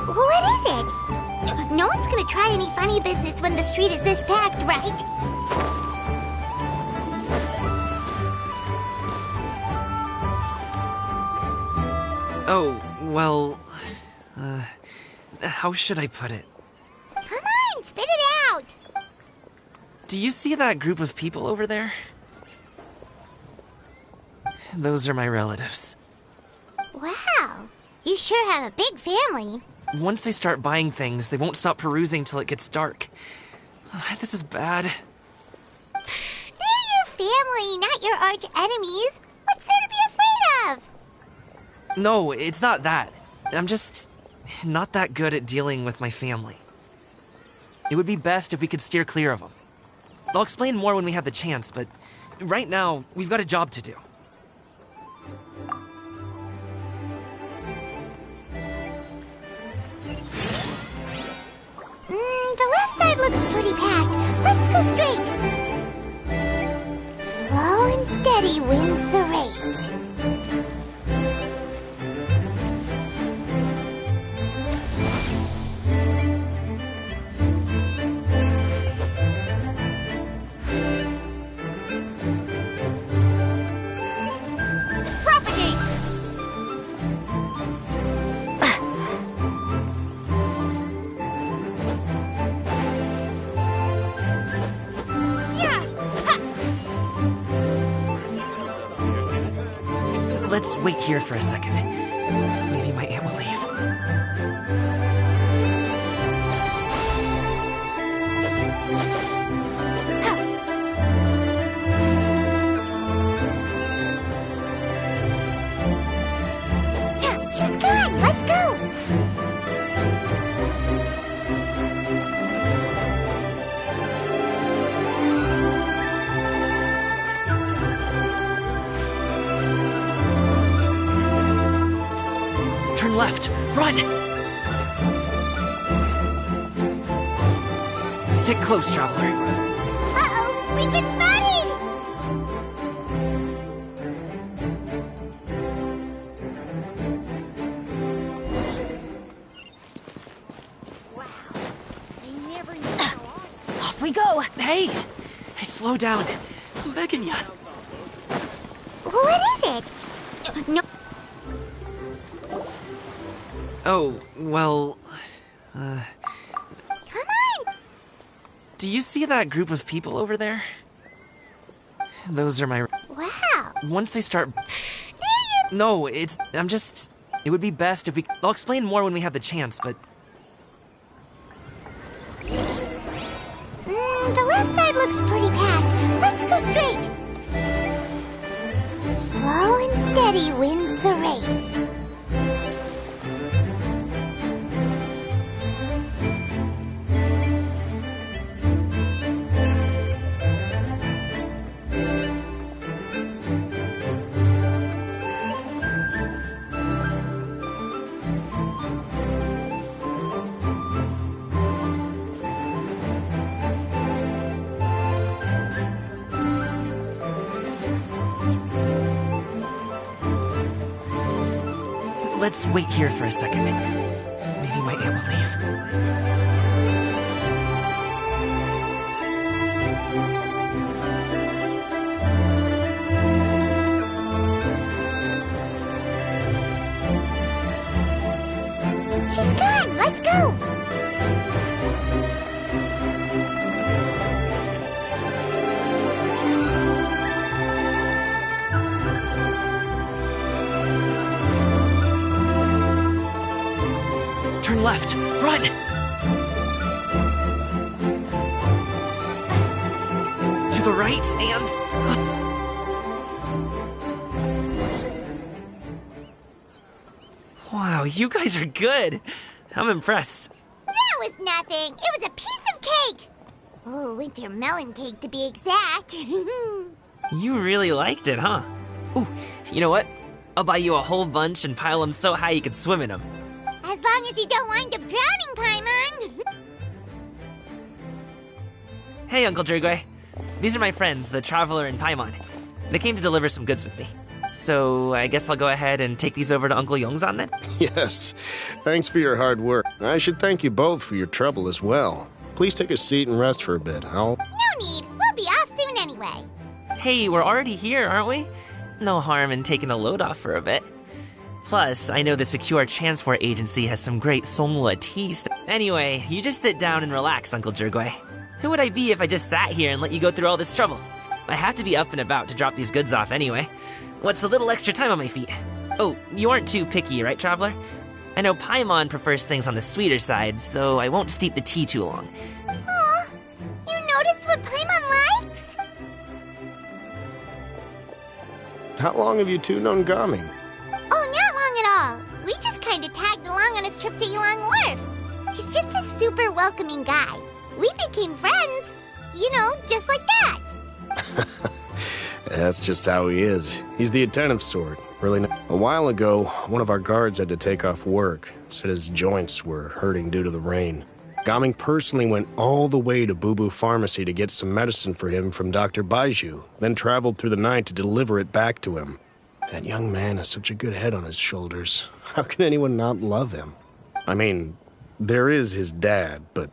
Speaker 1: What is it? No one's gonna try any funny business when the street is this packed, right?
Speaker 8: Oh, well... how should I put it?
Speaker 1: Come on, spit it out!
Speaker 8: Do you see that group of people over there? Those are my relatives.
Speaker 1: Wow, you sure have a big family.
Speaker 8: Once they start buying things, they won't stop perusing till it gets dark. This is bad.
Speaker 1: They're your family, not your arch enemies. What's there to be afraid of?
Speaker 8: No, it's not that. I'm just not that good at dealing with my family. It would be best if we could steer clear of them. I'll explain more when we have the chance, but right now, we've got a job to do.
Speaker 1: The left side looks pretty packed. Let's go straight. Slow and steady wins the race.
Speaker 3: Propagate!
Speaker 8: Let's wait here for a second. Maybe my aunt will leave.
Speaker 1: She's gone. Let's go.
Speaker 8: Turn left. Run! Stick close, traveler.
Speaker 1: Uh-oh, we've been spotted!
Speaker 3: Wow, I never knew how long. Off we go!
Speaker 8: Hey! Slow down. I'm begging ya.
Speaker 1: What is it? No.
Speaker 8: Oh, well...
Speaker 1: Come on!
Speaker 8: Do you see that group of people over there? Those are my...
Speaker 1: Wow.
Speaker 8: Once they start...
Speaker 1: They're your...
Speaker 8: No, I'm just... It would be best if we... I'll explain more when we have the chance, but...
Speaker 1: The left side looks pretty packed. Let's go straight. Slow and steady wins the race.
Speaker 8: Let's wait here for a second. Maybe my aunt will leave.
Speaker 1: She's gone. Let's go.
Speaker 8: Turn left. Run! To the right and... Wow, you guys are good. I'm impressed.
Speaker 1: That was nothing. It was a piece of cake. Oh, winter melon cake to be exact.
Speaker 8: You really liked it, huh? Ooh, you know what? I'll buy you a whole bunch and pile them so high you can swim in them.
Speaker 1: As long as you don't wind up drowning, Paimon.
Speaker 8: Hey, Uncle Jirgwe. These are my friends, the Traveler and Paimon. They came to deliver some goods with me. So I guess I'll go ahead and take these over to Uncle Yongzan then?
Speaker 12: Yes. Thanks for your hard work. I should thank you both for your trouble as well. Please take a seat and rest for a bit.
Speaker 1: No need. We'll be off soon anyway.
Speaker 8: Hey, we're already here, aren't we? No harm in taking a load off for a bit. Plus, I know the Secure Transport Agency has some great Songhua tea stuff. Anyway, you just sit down and relax, Uncle Jirgwe. Who would I be if I just sat here and let you go through all this trouble? I have to be up and about to drop these goods off anyway. What's a little extra time on my feet? Oh, you aren't too picky, right, Traveler? I know Paimon prefers things on the sweeter side, so I won't steep the tea too long.
Speaker 1: Aw, you noticed what Paimon likes?
Speaker 12: How long have you two known Gaming?
Speaker 1: Oh, not long at all. We just kind of tagged along on his trip to Ylang Wharf. He's just a super welcoming guy. We became friends, you know, just like that.
Speaker 12: That's just how he is. He's the attentive sort. Really. A while ago, one of our guards had to take off work. Said his joints were hurting due to the rain. Gaming personally went all the way to Boo Boo Pharmacy to get some medicine for him from Dr. Baiju, then traveled through the night to deliver it back to him. That young man has such a good head on his shoulders. How can anyone not love him? I mean, there is his dad, but,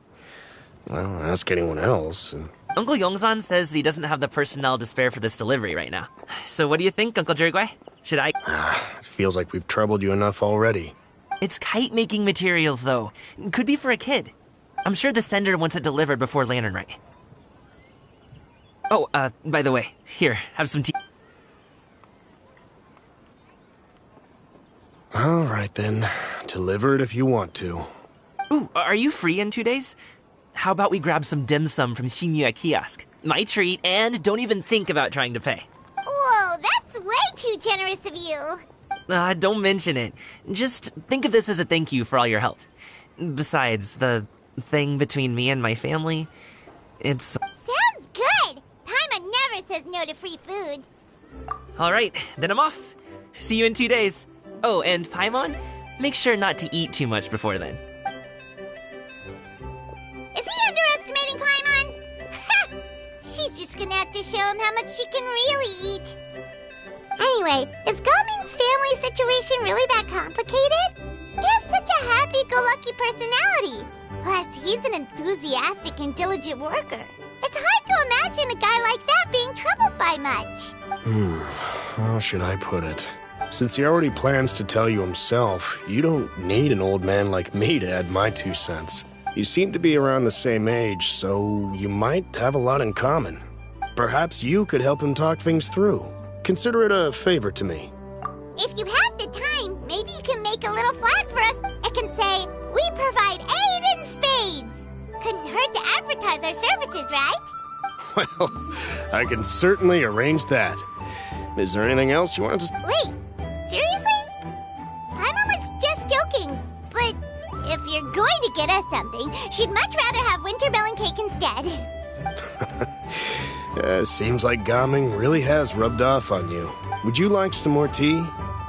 Speaker 12: well, ask anyone else.
Speaker 8: Uncle Yongzan says he doesn't have the personnel to spare for this delivery right now. So what do you think, Uncle Jirgwe? Should I...
Speaker 12: It feels like we've troubled you enough already.
Speaker 8: It's kite-making materials, though. Could be for a kid. I'm sure the sender wants it delivered before Lantern Rite. Oh, by the way, here, have some tea.
Speaker 12: All right, then. Deliver it if you want to.
Speaker 8: Ooh, are you free in 2 days? How about we grab some dim sum from Shinya Kiosk? My treat, and don't even think about trying to pay.
Speaker 1: Whoa, that's way too generous of you.
Speaker 8: Don't mention it. Just think of this as a thank you for all your help. Besides, the thing between me and my family, it's...
Speaker 1: Sounds good! Paimon never says no to free food.
Speaker 8: Alright, then I'm off. See you in 2 days. Oh, and Paimon, make sure not to eat too much before then.
Speaker 1: Is he underestimating Paimon? Ha! She's just gonna have to show him how much she can really eat. Anyway, is Gaming's family situation really that complicated? He has such a happy-go-lucky personality. Plus, he's an enthusiastic and diligent worker. It's hard to imagine a guy like that being troubled by much.
Speaker 12: How should I put it? Since he already plans to tell you himself, you don't need an old man like me to add my 2 cents. You seem to be around the same age, so you might have a lot in common. Perhaps you could help him talk things through. Consider it a favor to me.
Speaker 1: If you have the time, maybe you can make a little flag for us. It can say, "We provide aid in spades." Couldn't hurt to advertise our services, right?
Speaker 12: Well, I can certainly arrange that. Is there anything else you want to...
Speaker 1: Wait, seriously? Paimon was just joking, but if you're going to get us something, she'd much rather have wintermelon cake instead.
Speaker 12: Seems like Gaming really has rubbed off on you. Would you like some more tea?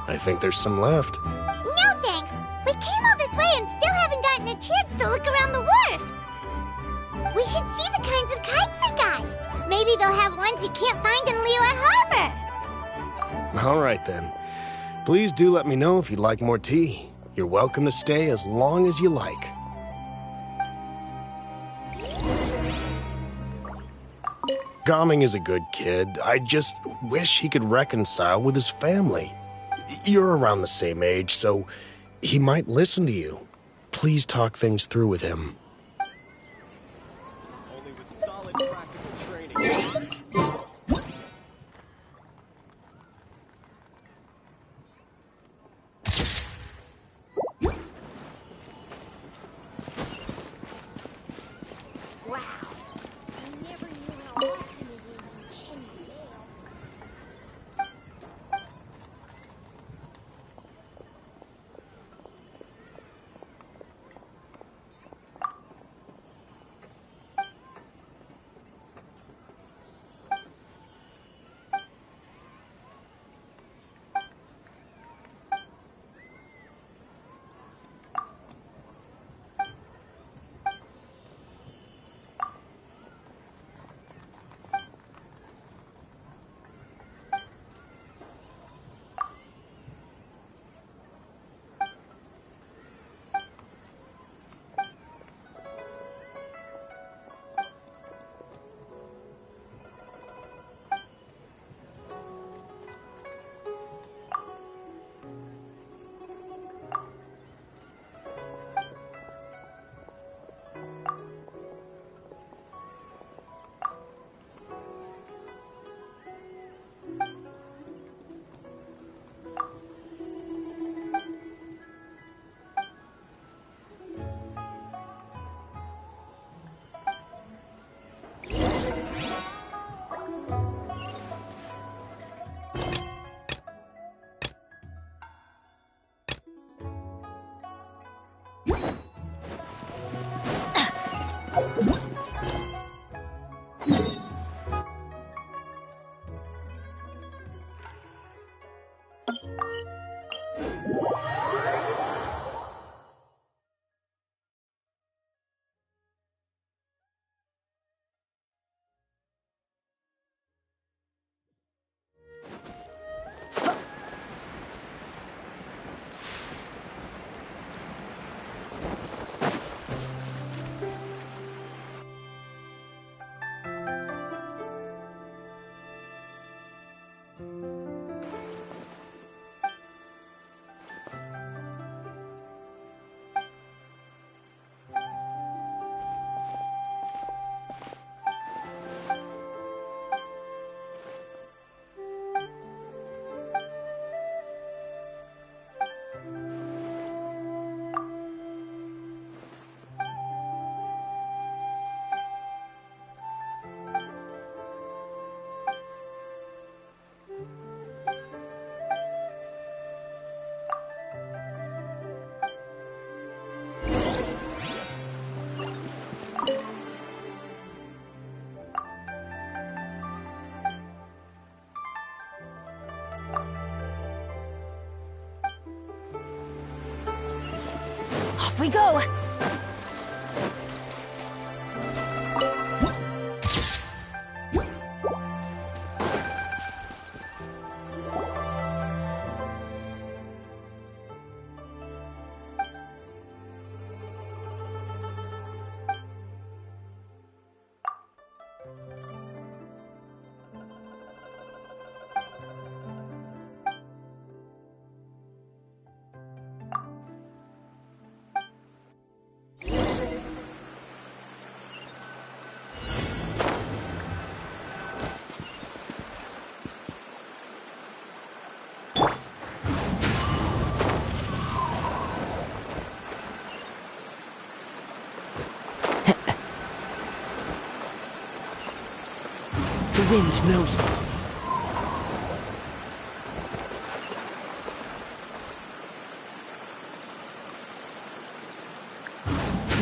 Speaker 12: I think there's some left.
Speaker 1: No thanks. We came all this way and still haven't gotten a chance to look around the wharf. We should see the kinds of kites they got. Maybe they'll have ones you can't find in Liyue Harbor.
Speaker 12: All right, then. Please do let me know if you'd like more tea. You're welcome to stay as long as you like. Gaming is a good kid. I just wish he could reconcile with his family. You're around the same age, so he might listen to you. Please talk things through with him.
Speaker 10: Only with solid practical training.
Speaker 1: Wow. I never knew how awesome it is in Chenville.
Speaker 3: Off we go!
Speaker 11: The wind knows me.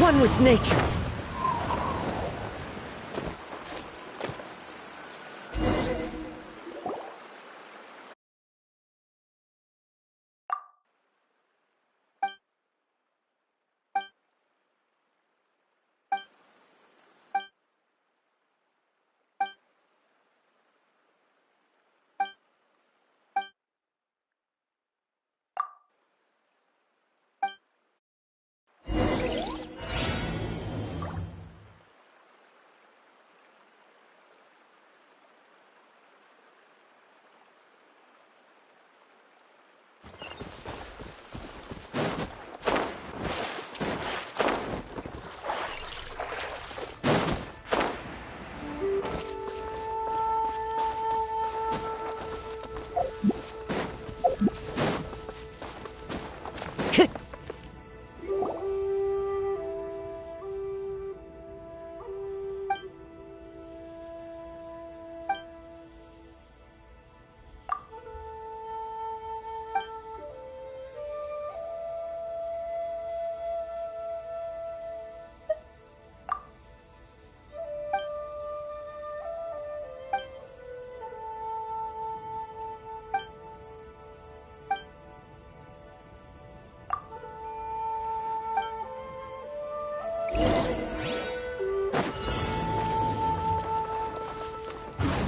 Speaker 11: One with nature.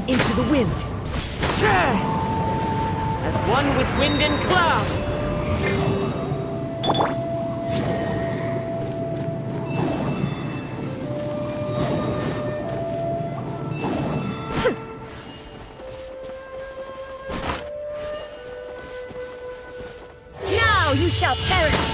Speaker 11: Into the wind. As one with wind and cloud.
Speaker 3: Now you shall perish!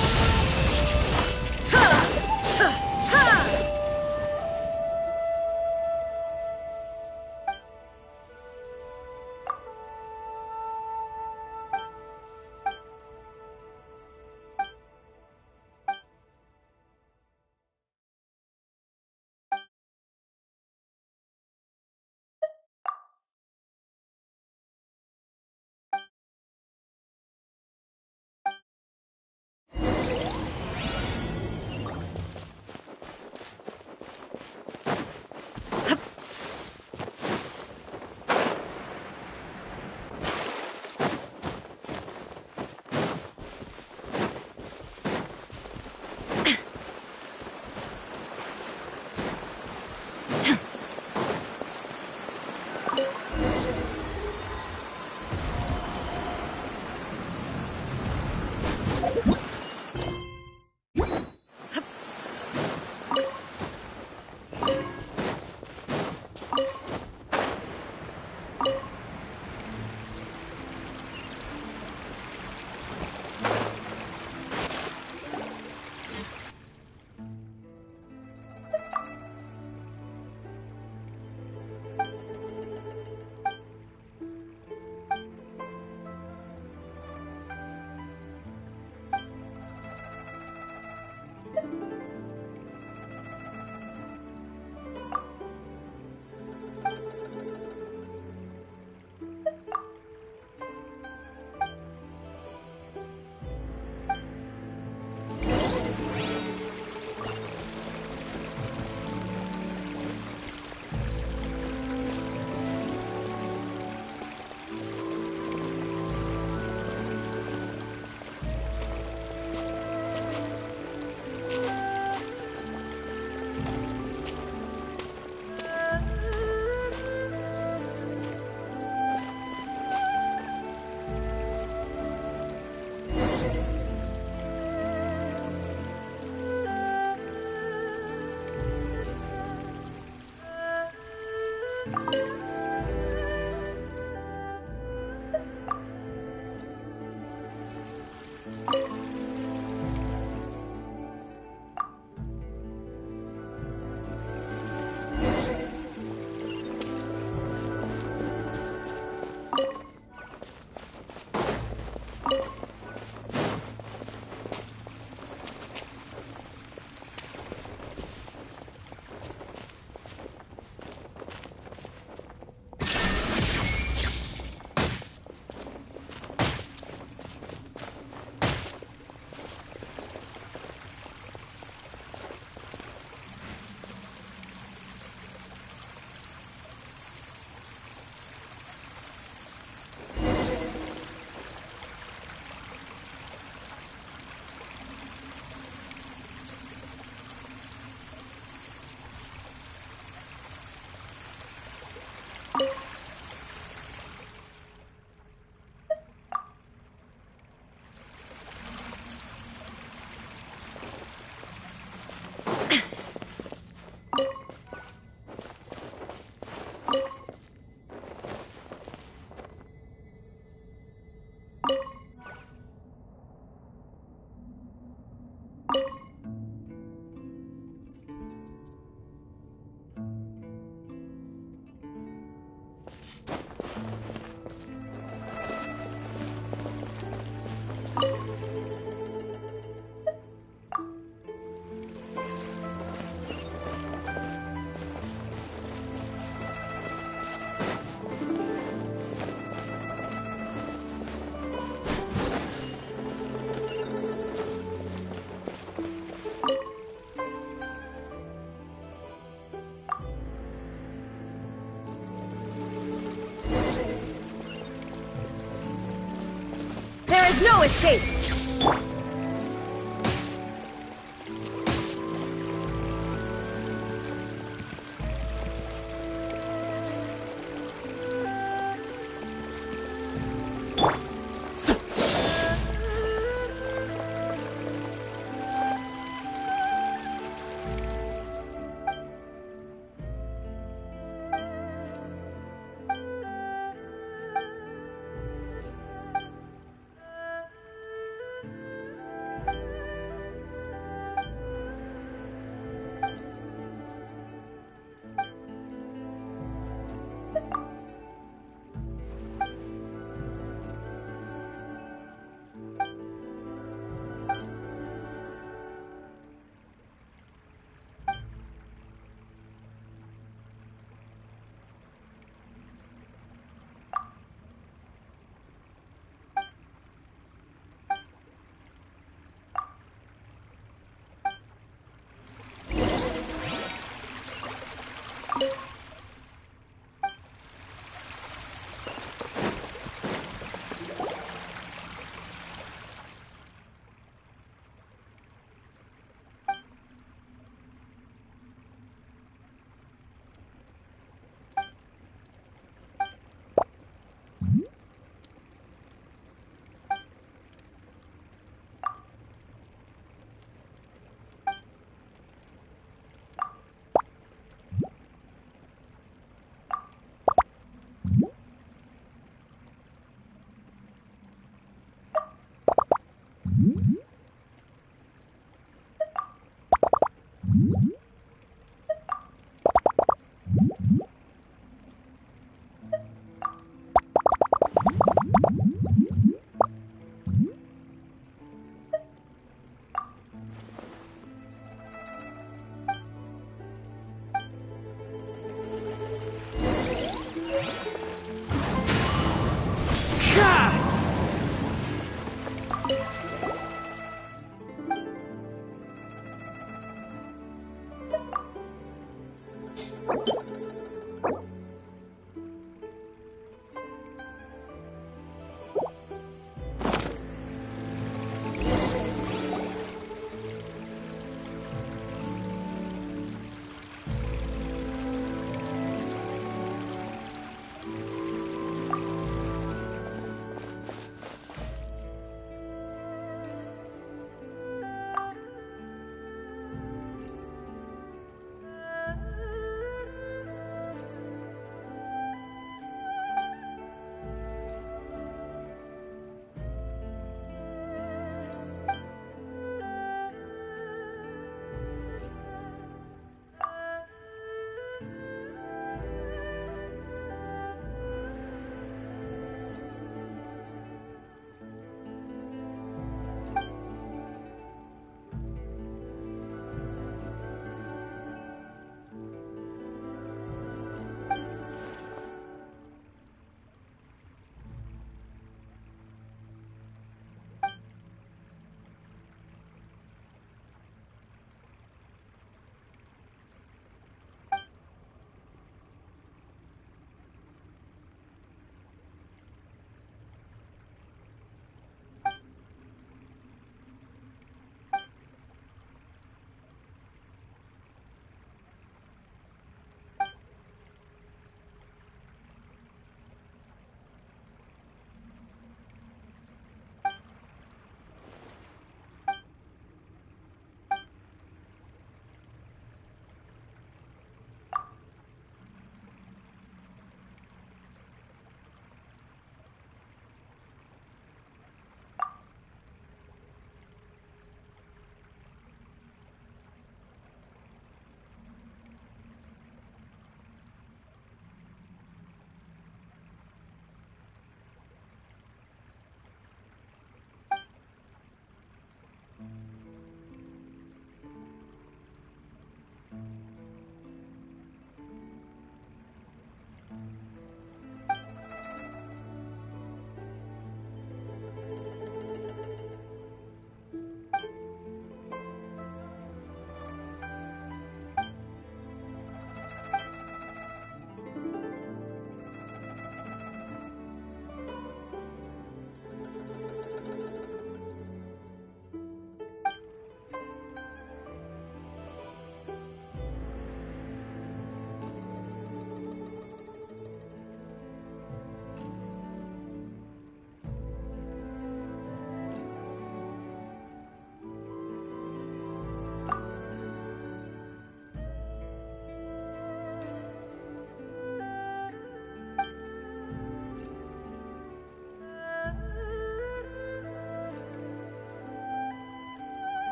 Speaker 11: There is no escape!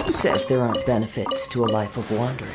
Speaker 11: Who says there aren't benefits to a life of wandering?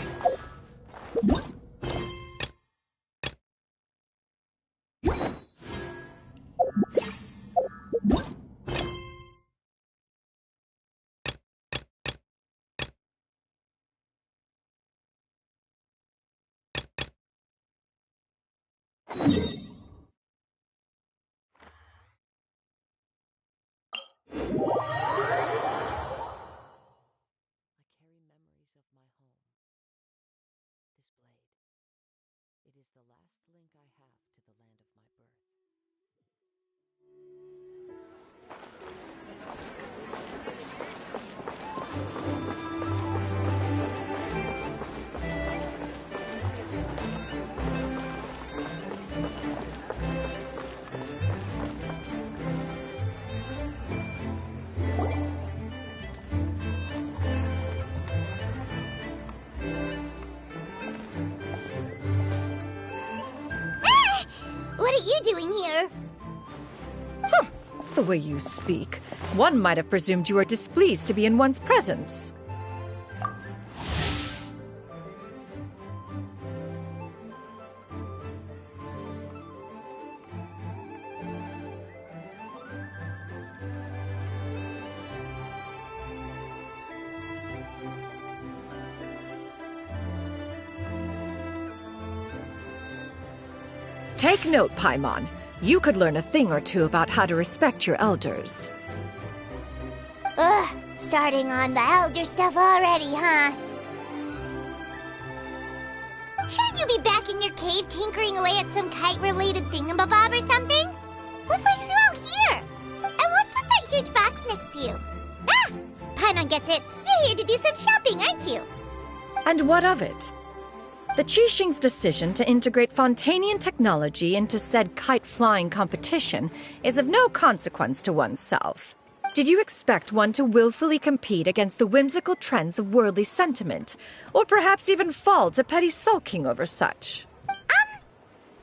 Speaker 1: What are you doing here?
Speaker 9: The way you speak, one might have presumed you were displeased to be in one's presence. Take note, Paimon. You could learn a thing or two about how to respect your elders.
Speaker 1: Ugh, starting on the elder stuff already, huh? Shouldn't you be back in your cave tinkering away at some kite-related thingamabob or something? What brings you out here? And what's with that huge box next to you? Ah! Paimon gets it. You're here to do some shopping, aren't you?
Speaker 9: And what of it? The Qixing's decision to integrate Fontanian technology into said kite-flying competition is of no consequence to oneself. Did you expect one to willfully compete against the whimsical trends of worldly sentiment, or perhaps even fall to petty sulking over such?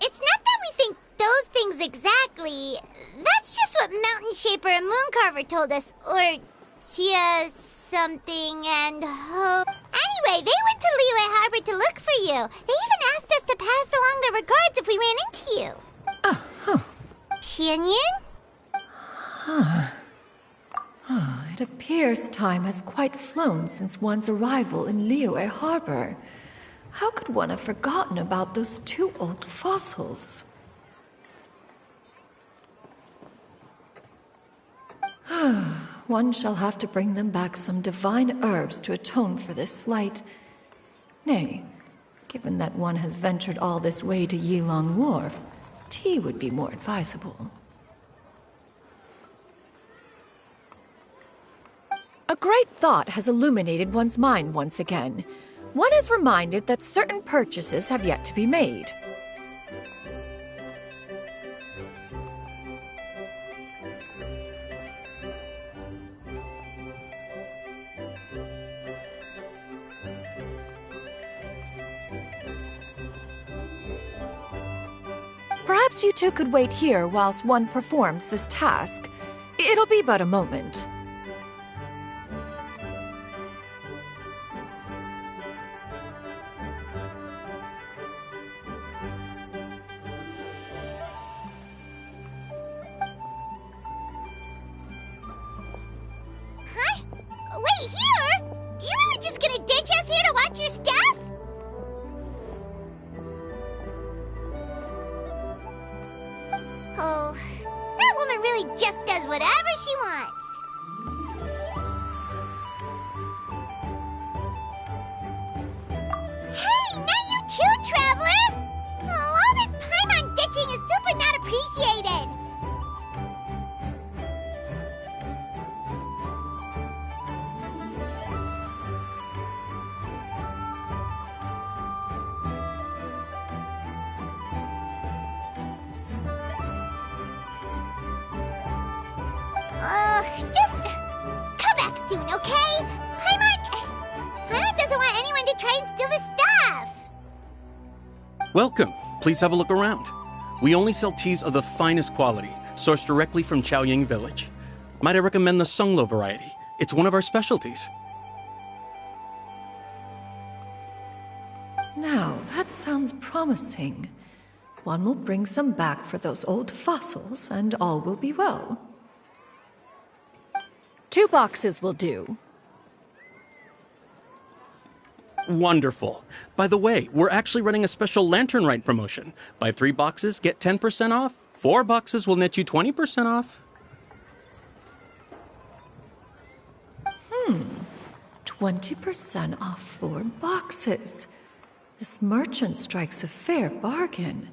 Speaker 1: It's not that we think those things exactly. That's just what Mountain Shaper and Mooncarver told us, or Chia something and ho. Anyway, they went to Liyue Harbor to look for you. They even asked us to pass along their regards if we ran into you.
Speaker 9: Oh, huh.
Speaker 1: Tianyun?
Speaker 9: It appears time has quite flown since one's arrival in Liyue Harbor. How could one have forgotten about those two old fossils? One shall have to bring them back some divine herbs to atone for this slight. Nay, given that one has ventured all this way to Yilong Wharf, tea would be more advisable. A great thought has illuminated one's mind once again. One is reminded that certain purchases have yet to be made. Perhaps you two could wait here whilst one performs this task. It'll be but a moment.
Speaker 1: Huh? Wait, here? You really just gonna ditch us here to watch your stuff? Oh, that woman really just does whatever she wants. Hey, not you too, Traveler! Oh, all this Paimon ditching is super not appreciated. okay? Paimon doesn't want anyone to try and steal the stuff!
Speaker 13: Welcome. Please have a look around. We only sell teas of the finest quality, sourced directly from Chaoying Village. Might I recommend the Sunglo variety? It's one of our specialties.
Speaker 9: Now, that sounds promising. One will bring some back for those old fossils, and all will be well.
Speaker 3: 2 boxes will do.
Speaker 13: Wonderful. By the way, we're actually running a special Lantern Rite promotion. Buy 3 boxes, get 10% off. 4 boxes will net you 20% off.
Speaker 9: 20% off 4 boxes. This merchant strikes a fair bargain.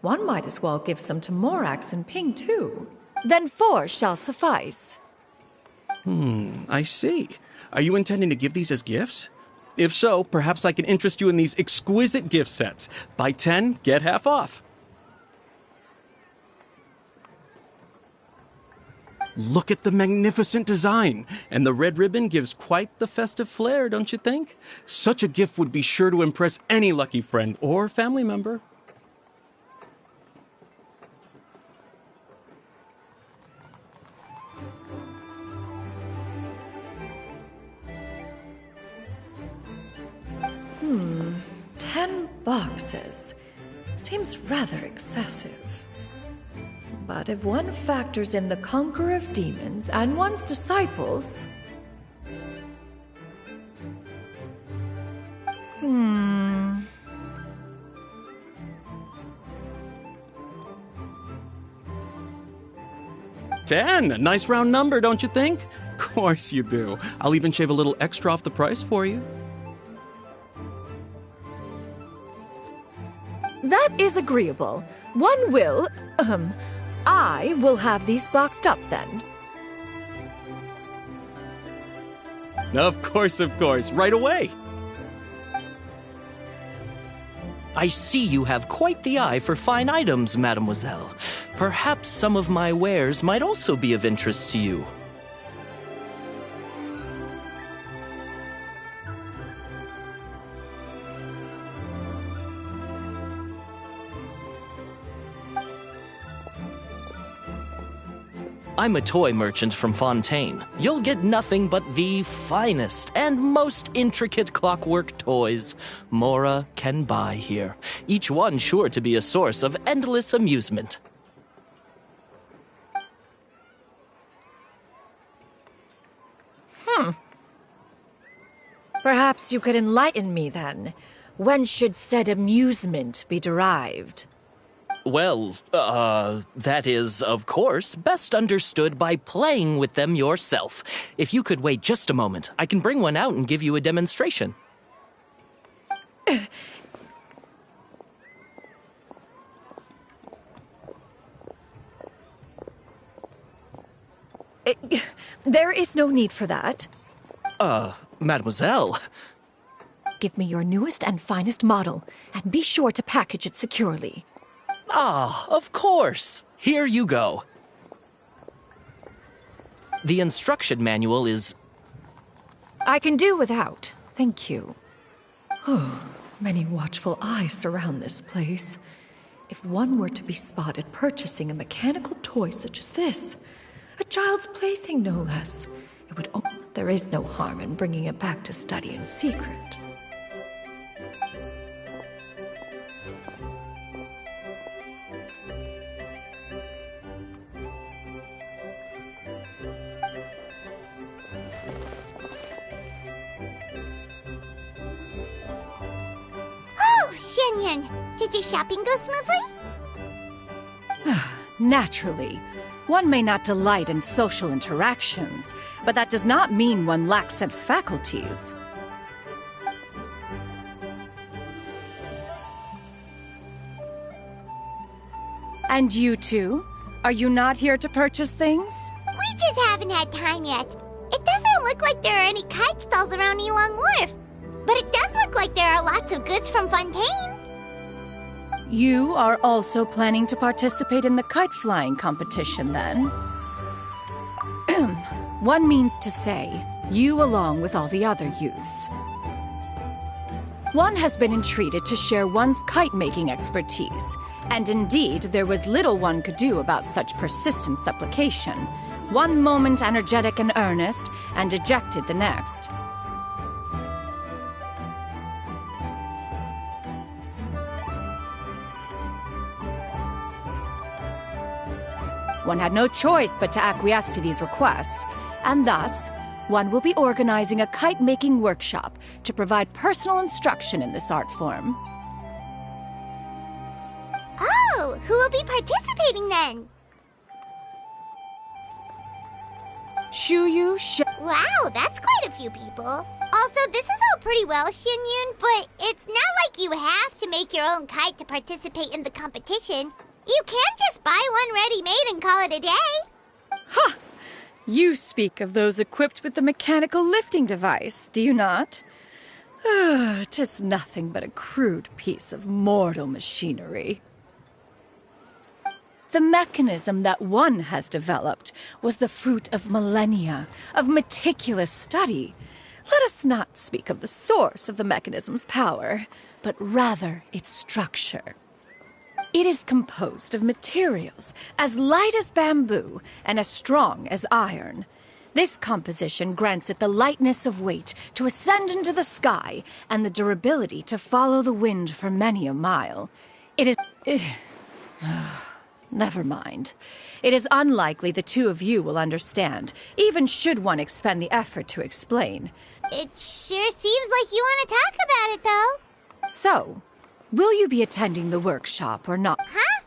Speaker 9: One might as well give some to Morax and Ping, too.
Speaker 3: Then 4 shall suffice.
Speaker 13: I see. Are you intending to give these as gifts? If so, perhaps I can interest you in these exquisite gift sets. Buy 10, get half off. Look at the magnificent design, and the red ribbon gives quite the festive flair, don't you think? Such a gift would be sure to impress any lucky friend or family member.
Speaker 9: Hmm, 10 boxes. Seems rather excessive. But if one factors in the conqueror of demons and one's disciples...
Speaker 13: 10, a nice round number, don't you think? Of course you do. I'll even shave a little extra off the price for you.
Speaker 3: That is agreeable. One will, I will have these boxed up then.
Speaker 13: Of course, right away.
Speaker 11: I see you have quite the eye for fine items, mademoiselle. Perhaps some of my wares might also be of interest to you. I'm a toy merchant from Fontaine. You'll get nothing but the finest and most intricate clockwork toys Mora can buy here. Each one sure to be a source of endless amusement.
Speaker 3: Perhaps you could enlighten me then. When should said amusement be derived?
Speaker 11: Well, that is, of course, best understood by playing with them yourself. If you could wait just a moment, I can bring one out and give you a demonstration.
Speaker 3: There is no need for that.
Speaker 11: Mademoiselle.
Speaker 3: Give me your newest and finest model, and be sure to package it securely.
Speaker 11: Ah, of course. Here you go. The instruction manual is...
Speaker 3: I can do without, thank you.
Speaker 9: Many watchful eyes surround this place. If one were to be spotted purchasing a mechanical toy such as this, a child's plaything no less, it would... There is no harm in bringing it back to study in secret.
Speaker 1: Did your shopping go smoothly?
Speaker 3: Naturally. One may not delight in social interactions, but that does not mean one lacks said faculties. And you two? Are you not here to purchase things?
Speaker 1: We just haven't had time yet. It doesn't look like there are any kite stalls around Elong Wharf, but it does look like there are lots of goods from Fontaine.
Speaker 3: You are also planning to participate in the kite flying competition, then? One means to say,
Speaker 9: you along with all the other youths. One has been entreated to share one's kite-making expertise, and indeed there was little one could do about such persistent supplication. One moment energetic and earnest, and dejected the next. One had no choice but to acquiesce to these requests, and thus, one will be organizing a kite-making workshop to provide personal instruction in this art form.
Speaker 1: Oh, who will be participating then?
Speaker 9: Wow,
Speaker 1: that's quite a few people. Also, this is all pretty well, Xinyun, but it's not like you have to make your own kite to participate in the competition. You can just buy one ready-made and call it a day.
Speaker 9: Ha! You speak of those equipped with the mechanical lifting device, do you not? 'Tis nothing but a crude piece of mortal machinery. The mechanism that one has developed was the fruit of millennia of meticulous study. Let us not speak of the source of the mechanism's power, but rather its structure. It is composed of materials as light as bamboo and as strong as iron. This composition grants it the lightness of weight to ascend into the sky and the durability to follow the wind for many a mile. It is... Never mind. It is unlikely the two of you will understand, even should one expend the effort to explain.
Speaker 1: It sure seems like you want to talk about it, though.
Speaker 9: So, will you be attending the workshop or not?
Speaker 1: Huh?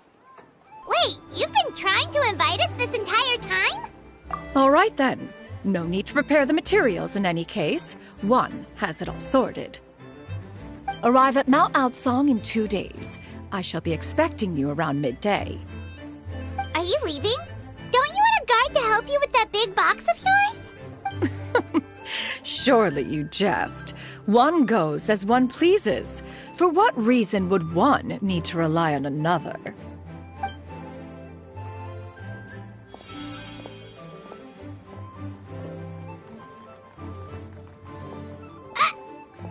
Speaker 1: Wait, you've been trying to invite us this entire time?
Speaker 9: All right then. No need to prepare the materials in any case. One has it all sorted. Arrive at Mount Outsong in 2 days. I shall be expecting you around midday.
Speaker 1: Are you leaving? Don't you want a guide to help you with that big box of yours?
Speaker 9: Surely you jest. One goes as one pleases. For what reason would one need to rely on another?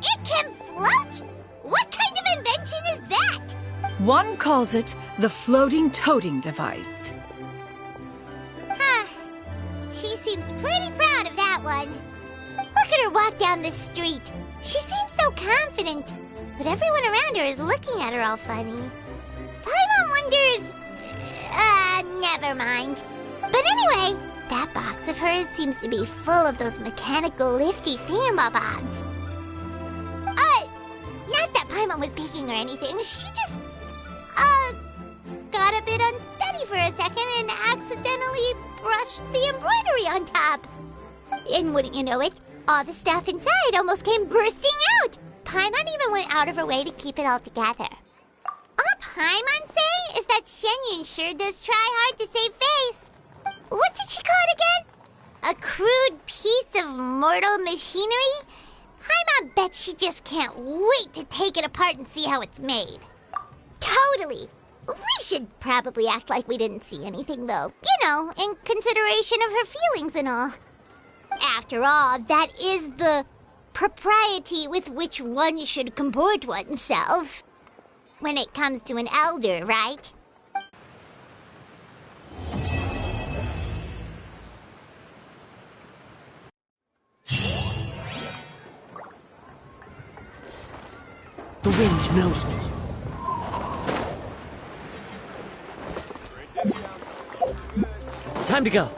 Speaker 1: It can float? What kind of invention is that?
Speaker 9: One calls it the floating toting device.
Speaker 1: Huh. She seems pretty proud of that one. Look at her walk down the street. She seems so confident, but everyone around her is looking at her all funny. Paimon wonders... never mind. But anyway, that box of hers seems to be full of those mechanical lifty thingamabobs. Not that Paimon was peeking or anything. She just... got a bit unsteady for a second and accidentally brushed the embroidery on top. And wouldn't you know it, all the stuff inside almost came bursting out. Paimon even went out of her way to keep it all together. All Paimon say is that Xinyun sure does try hard to save face. What did she call it again? A crude piece of mortal machinery? Paimon bets she just can't wait to take it apart and see how it's made. Totally. We should probably act like we didn't see anything, though. You know, in consideration of her feelings and all. After all, that is the propriety with which one should comport oneself. When it comes to an elder, right?
Speaker 8: The wind knows me. Time to go.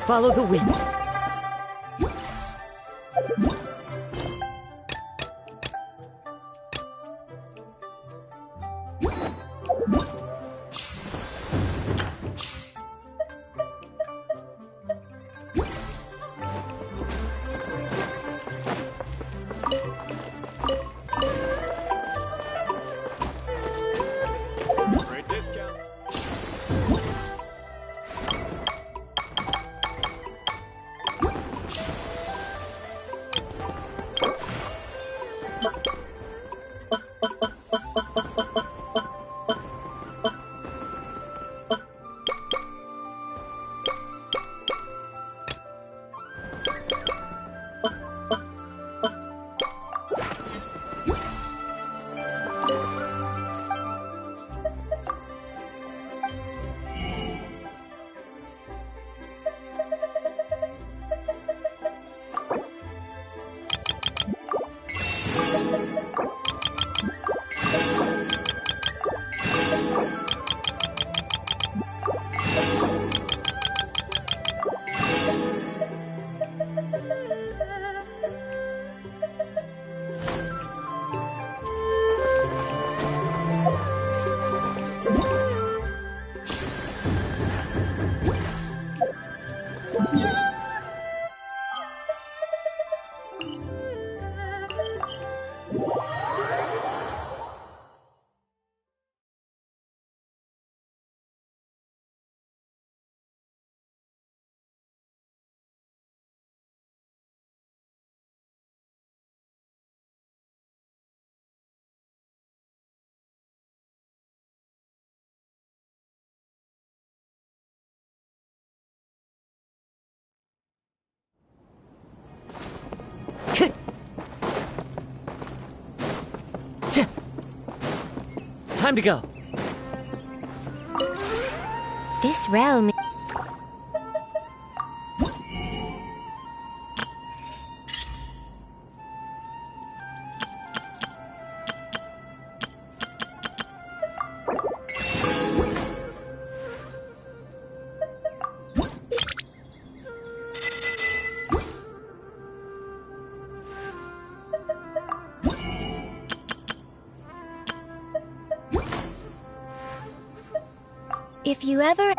Speaker 8: Follow the wind. Time to go.
Speaker 1: This realm. If you ever